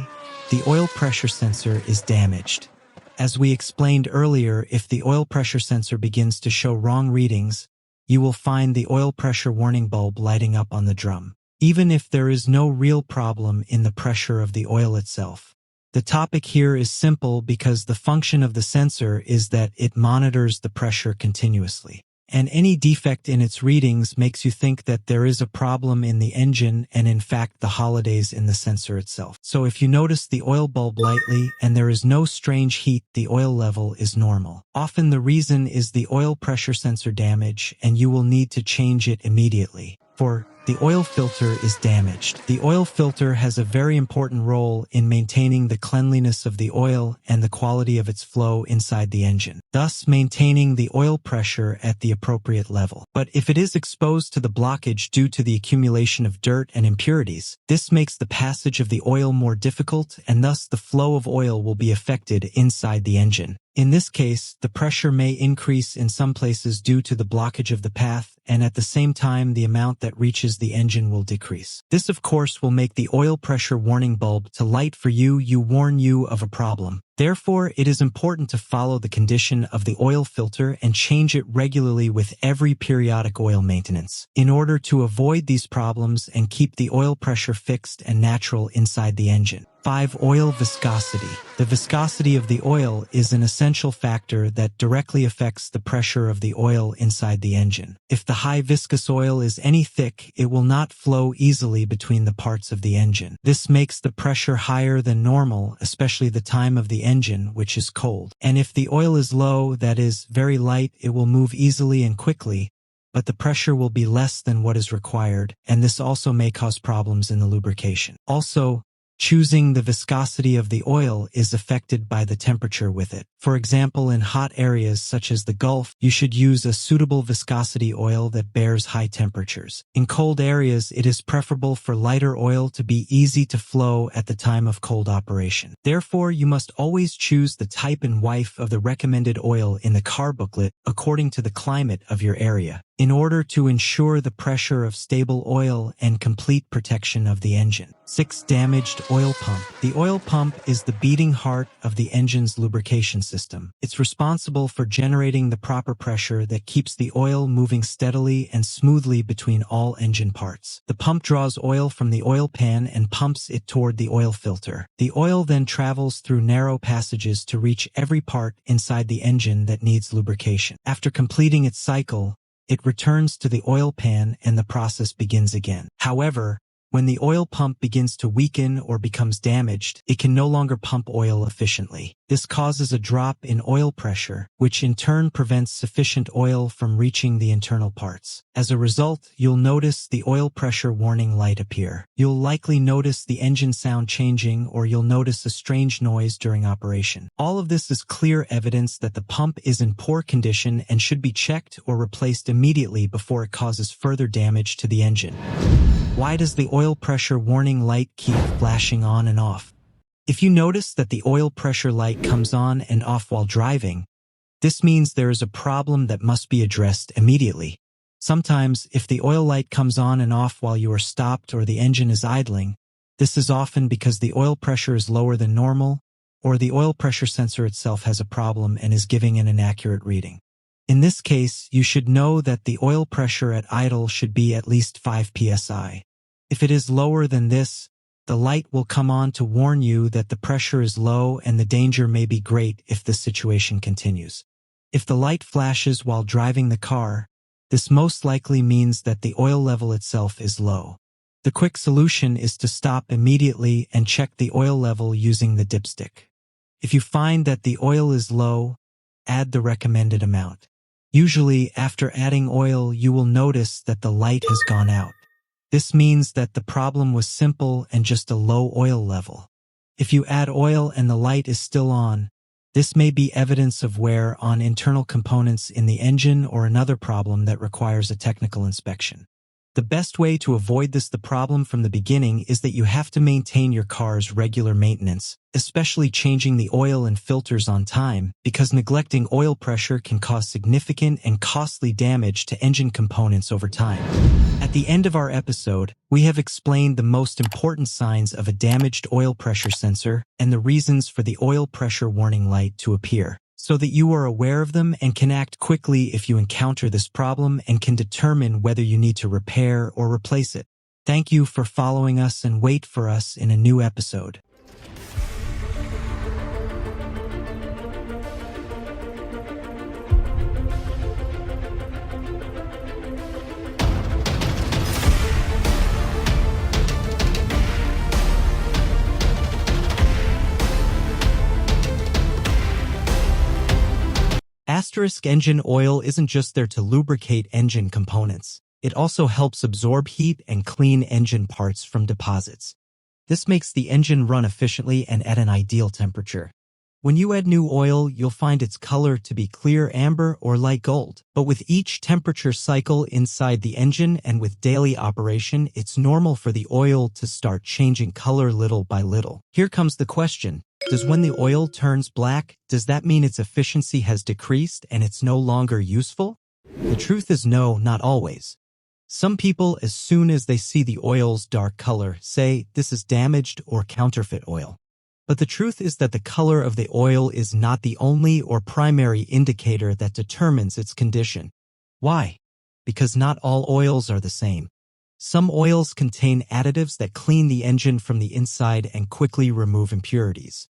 The oil pressure sensor is damaged. As we explained earlier, if the oil pressure sensor begins to show wrong readings, you will find the oil pressure warning bulb lighting up on the drum, even if there is no real problem in the pressure of the oil itself. The topic here is simple because the function of the sensor is that it monitors the pressure continuously. And any defect in its readings makes you think that there is a problem in the engine and in fact the holidays in the sensor itself. So if you notice the oil bulb lightly and there is no strange heat, the oil level is normal. Often the reason is the oil pressure sensor damage and you will need to change it immediately. For the oil filter is damaged. The oil filter has a very important role in maintaining the cleanliness of the oil and the quality of its flow inside the engine, thus maintaining the oil pressure at the appropriate level. But if it is exposed to the blockage due to the accumulation of dirt and impurities, this makes the passage of the oil more difficult and thus the flow of oil will be affected inside the engine. In this case, the pressure may increase in some places due to the blockage of the path, and at the same time the amount that reaches the engine will decrease. This of course will make the oil pressure warning bulb to light for you warn you of a problem. Therefore, it is important to follow the condition of the oil filter and change it regularly with every periodic oil maintenance, in order to avoid these problems and keep the oil pressure fixed and natural inside the engine. 5. Oil viscosity. The viscosity of the oil is an essential factor that directly affects the pressure of the oil inside the engine. If the high viscous oil is any thick, it will not flow easily between the parts of the engine. This makes the pressure higher than normal, especially the time of the engine, which is cold. And if the oil is low, that is, very light, it will move easily and quickly, but the pressure will be less than what is required, and this also may cause problems in the lubrication. Also, choosing the viscosity of the oil is affected by the temperature with it. For example, in hot areas such as the Gulf, you should use a suitable viscosity oil that bears high temperatures. In cold areas, it is preferable for lighter oil to be easy to flow at the time of cold operation. Therefore, you must always choose the type and wife of the recommended oil in the car booklet according to the climate of your area, in order to ensure the pressure of stable oil and complete protection of the engine. 6. Damaged oil pump. The oil pump is the beating heart of the engine's lubrication system. It's responsible for generating the proper pressure that keeps the oil moving steadily and smoothly between all engine parts. The pump draws oil from the oil pan and pumps it toward the oil filter. The oil then travels through narrow passages to reach every part inside the engine that needs lubrication. After completing its cycle, it returns to the oil pan and the process begins again. However, When the oil pump begins to weaken or becomes damaged, it can no longer pump oil efficiently. This causes a drop in oil pressure, which in turn prevents sufficient oil from reaching the internal parts. As a result, you'll notice the oil pressure warning light appear. You'll likely notice the engine sound changing, or you'll notice a strange noise during operation. All of this is clear evidence that the pump is in poor condition and should be checked or replaced immediately before it causes further damage to the engine. Why does the oil pressure warning light keep flashing on and off? If you notice that the oil pressure light comes on and off while driving, this means there is a problem that must be addressed immediately. Sometimes, if the oil light comes on and off while you are stopped or the engine is idling, this is often because the oil pressure is lower than normal, or the oil pressure sensor itself has a problem and is giving an inaccurate reading. In this case, you should know that the oil pressure at idle should be at least 5 psi. If it is lower than this, the light will come on to warn you that the pressure is low and the danger may be great if the situation continues. If the light flashes while driving the car, this most likely means that the oil level itself is low. The quick solution is to stop immediately and check the oil level using the dipstick. If you find that the oil is low, add the recommended amount. Usually, after adding oil, you will notice that the light has gone out. This means that the problem was simple and just a low oil level. If you add oil and the light is still on, this may be evidence of wear on internal components in the engine or another problem that requires a technical inspection. The best way to avoid the problem from the beginning is that you have to maintain your car's regular maintenance, especially changing the oil and filters on time, because neglecting oil pressure can cause significant and costly damage to engine components over time. At the end of our episode, we have explained the most important signs of a damaged oil pressure sensor and the reasons for the oil pressure warning light to appear, so that you are aware of them and can act quickly if you encounter this problem and can determine whether you need to repair or replace it. Thank you for following us, and wait for us in a new episode. Asterisk engine oil isn't just there to lubricate engine components. It also helps absorb heat and clean engine parts from deposits. This makes the engine run efficiently and at an ideal temperature. When you add new oil, you'll find its color to be clear amber or light gold. But with each temperature cycle inside the engine and with daily operation, it's normal for the oil to start changing color little by little. Here comes the question. Does when the oil turns black, does that mean its efficiency has decreased and it's no longer useful? The truth is no, not always. Some people, as soon as they see the oil's dark color, say this is damaged or counterfeit oil. But the truth is that the color of the oil is not the only or primary indicator that determines its condition. Why? Because not all oils are the same. Some oils contain additives that clean the engine from the inside and quickly remove impurities.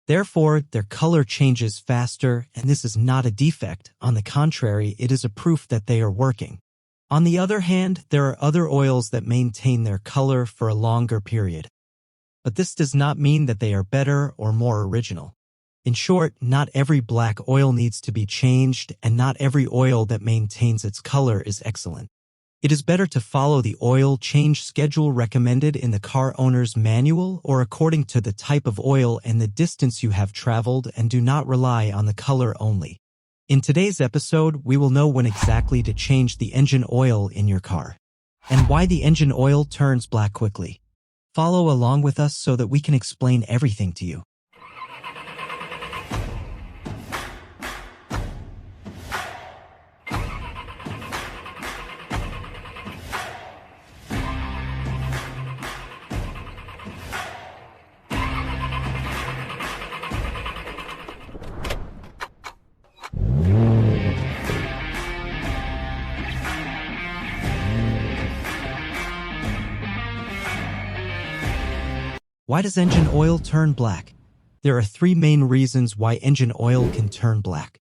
Therefore, their color changes faster, and this is not a defect. On the contrary, it is a proof that they are working. On the other hand, there are other oils that maintain their color for a longer period. But this does not mean that they are better or more original. In short, not every black oil needs to be changed, and not every oil that maintains its color is excellent. It is better to follow the oil change schedule recommended in the car owner's manual or according to the type of oil and the distance you have traveled, and do not rely on the color only. In today's episode, we will know when exactly to change the engine oil in your car, and why the engine oil turns black quickly. Follow along with us so that we can explain everything to you. Why does engine oil turn black? There are three main reasons why engine oil can turn black.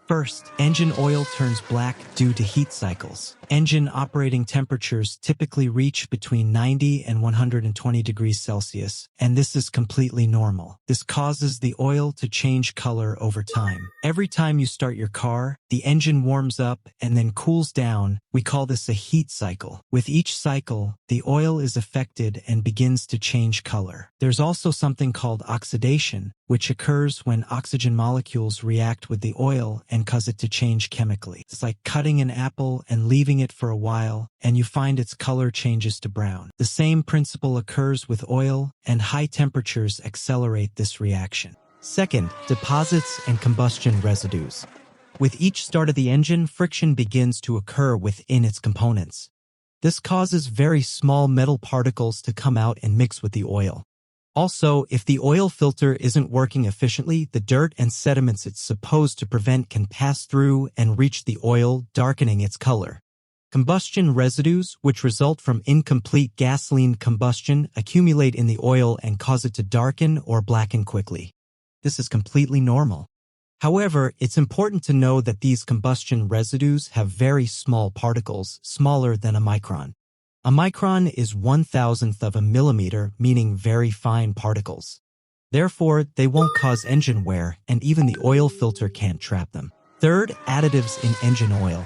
First, engine oil turns black due to heat cycles. Engine operating temperatures typically reach between 90 and 120 degrees Celsius, and this is completely normal. This causes the oil to change color over time. Every time you start your car, the engine warms up and then cools down. We call this a heat cycle. With each cycle, the oil is affected and begins to change color. There's also something called oxidation, which occurs when oxygen molecules react with the oil and cause it to change chemically. It's like cutting an apple and leaving it for a while, and you find its color changes to brown. The same principle occurs with oil, and high temperatures accelerate this reaction. Second, deposits and combustion residues. With each start of the engine, friction begins to occur within its components. This causes very small metal particles to come out and mix with the oil. Also, if the oil filter isn't working efficiently, the dirt and sediments it's supposed to prevent can pass through and reach the oil, darkening its color. Combustion residues, which result from incomplete gasoline combustion, accumulate in the oil and cause it to darken or blacken quickly. This is completely normal. However, it's important to know that these combustion residues have very small particles, smaller than a micron. A micron is 1/1000th of a millimeter, meaning very fine particles. Therefore, they won't cause engine wear, and even the oil filter can't trap them. Third, additives in engine oil.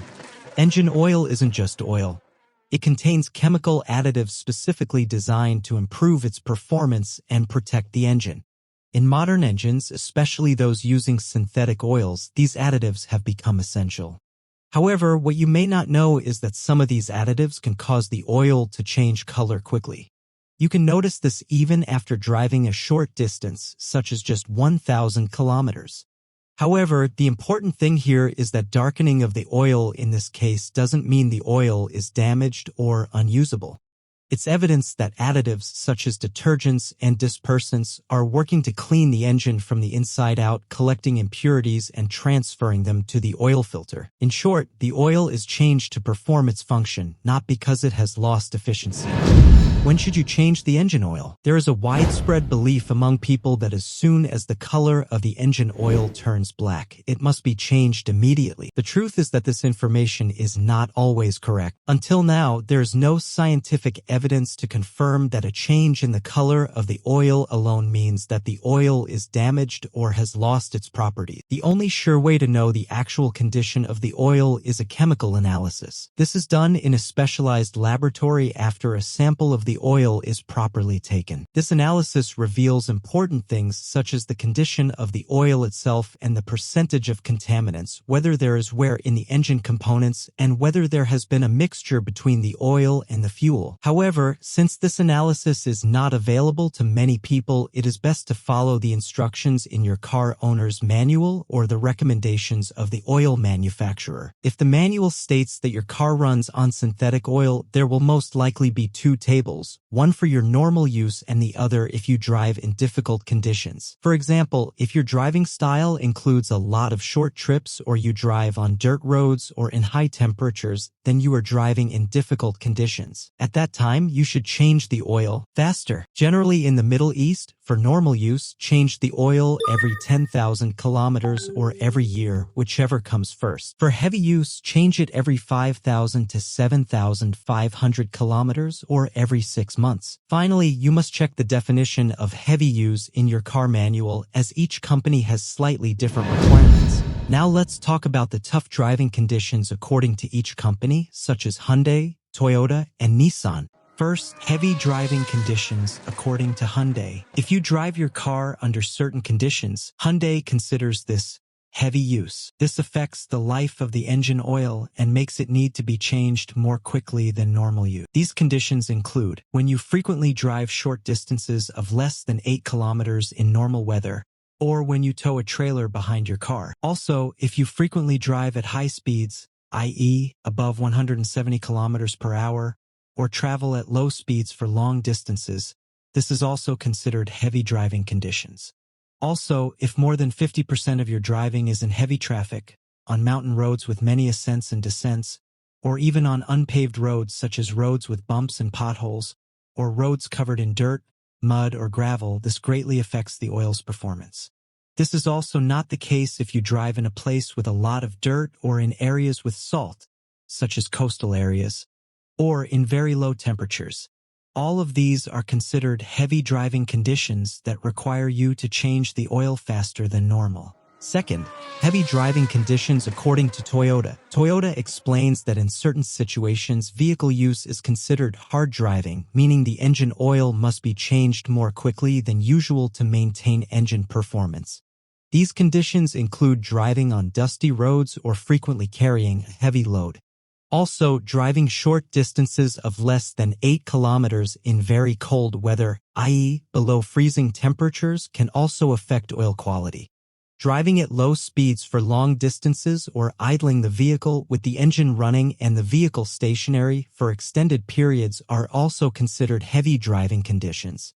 Engine oil isn't just oil. It contains chemical additives specifically designed to improve its performance and protect the engine. In modern engines, especially those using synthetic oils, these additives have become essential. However, what you may not know is that some of these additives can cause the oil to change color quickly. You can notice this even after driving a short distance, such as just 1,000 kilometers. However, the important thing here is that darkening of the oil in this case doesn't mean the oil is damaged or unusable. It's evidence that additives such as detergents and dispersants are working to clean the engine from the inside out, collecting impurities and transferring them to the oil filter. In short, the oil is changed to perform its function, not because it has lost efficiency. When should you change the engine oil? There is a widespread belief among people that as soon as the color of the engine oil turns black, it must be changed immediately. The truth is that this information is not always correct. Until now, there is no scientific evidence to confirm that a change in the color of the oil alone means that the oil is damaged or has lost its properties. The only sure way to know the actual condition of the oil is a chemical analysis. This is done in a specialized laboratory after a sample of the oil is properly taken. This analysis reveals important things such as the condition of the oil itself and the percentage of contaminants, whether there is wear in the engine components, and whether there has been a mixture between the oil and the fuel. However, since this analysis is not available to many people, it is best to follow the instructions in your car owner's manual or the recommendations of the oil manufacturer. If the manual states that your car runs on synthetic oil, there will most likely be two tables, one for your normal use and the other if you drive in difficult conditions. For example, if your driving style includes a lot of short trips or you drive on dirt roads or in high temperatures, then you are driving in difficult conditions. At that time, you should change the oil faster. Generally in the Middle East, for normal use, change the oil every 10,000 kilometers or every year, whichever comes first. For heavy use, change it every 5,000 to 7,500 kilometers or every 6 months. Finally, you must check the definition of heavy use in your car manual, as each company has slightly different requirements. Now let's talk about the tough driving conditions according to each company, such as Hyundai, Toyota, and Nissan. First, heavy driving conditions according to Hyundai. If you drive your car under certain conditions, Hyundai considers this heavy use. This affects the life of the engine oil and makes it need to be changed more quickly than normal use. These conditions include when you frequently drive short distances of less than 8 kilometers in normal weather, or when you tow a trailer behind your car. Also, if you frequently drive at high speeds, i.e. above 170 kilometers per hour, or travel at low speeds for long distances, this is also considered heavy driving conditions. Also, if more than 50% of your driving is in heavy traffic, on mountain roads with many ascents and descents, or even on unpaved roads such as roads with bumps and potholes, or roads covered in dirt, mud, or gravel, this greatly affects the oil's performance. This is also not the case if you drive in a place with a lot of dirt or in areas with salt. such as coastal areas, or in very low temperatures. All of these are considered heavy driving conditions that require you to change the oil faster than normal. Second, heavy driving conditions according to Toyota. Toyota explains that in certain situations, vehicle use is considered hard driving, meaning the engine oil must be changed more quickly than usual to maintain engine performance. These conditions include driving on dusty roads or frequently carrying a heavy load. Also, driving short distances of less than 8 kilometers in very cold weather, i.e., below freezing temperatures, can also affect oil quality. Driving at low speeds for long distances or idling the vehicle with the engine running and the vehicle stationary for extended periods are also considered heavy driving conditions.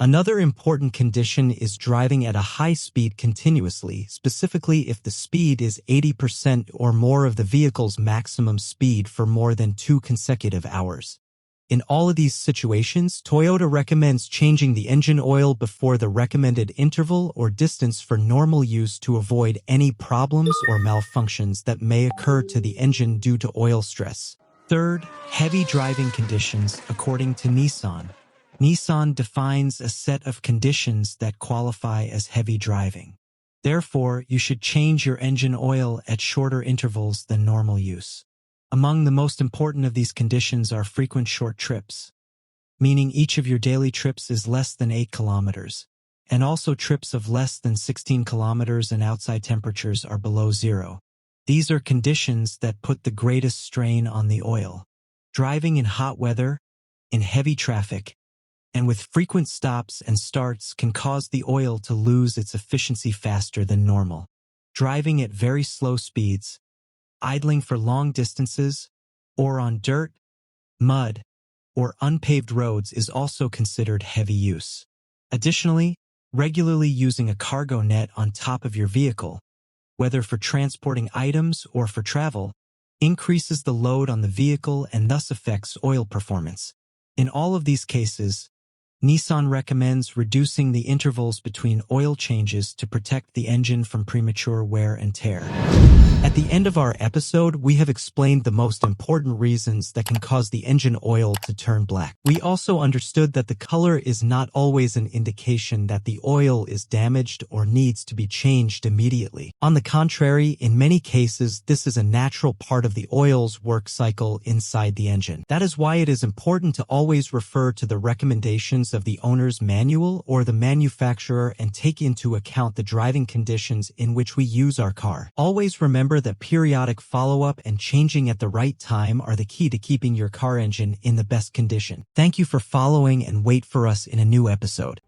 Another important condition is driving at a high speed continuously, specifically if the speed is 80% or more of the vehicle's maximum speed for more than 2 consecutive hours. In all of these situations, Toyota recommends changing the engine oil before the recommended interval or distance for normal use to avoid any problems or malfunctions that may occur to the engine due to oil stress. Third, heavy driving conditions according to Nissan. Nissan defines a set of conditions that qualify as heavy driving. Therefore, you should change your engine oil at shorter intervals than normal use. Among the most important of these conditions are frequent short trips, meaning each of your daily trips is less than 8 kilometers, and also trips of less than 16 kilometers and outside temperatures are below zero. These are conditions that put the greatest strain on the oil. Driving in hot weather, in heavy traffic, and with frequent stops and starts can cause the oil to lose its efficiency faster than normal. Driving at very slow speeds, idling for long distances, or on dirt, mud, or unpaved roads is also considered heavy use. Additionally, regularly using a cargo net on top of your vehicle, whether for transporting items or for travel, increases the load on the vehicle and thus affects oil performance. In all of these cases, Nissan recommends reducing the intervals between oil changes to protect the engine from premature wear and tear. At the end of our episode, we have explained the most important reasons that can cause the engine oil to turn black. We also understood that the color is not always an indication that the oil is damaged or needs to be changed immediately. On the contrary, in many cases, this is a natural part of the oil's work cycle inside the engine. That is why it is important to always refer to the recommendations of the owner's manual or the manufacturer and take into account the driving conditions in which we use our car. Always remember that periodic follow-up and changing at the right time are the key to keeping your car engine in the best condition. Thank you for following and wait for us in a new episode.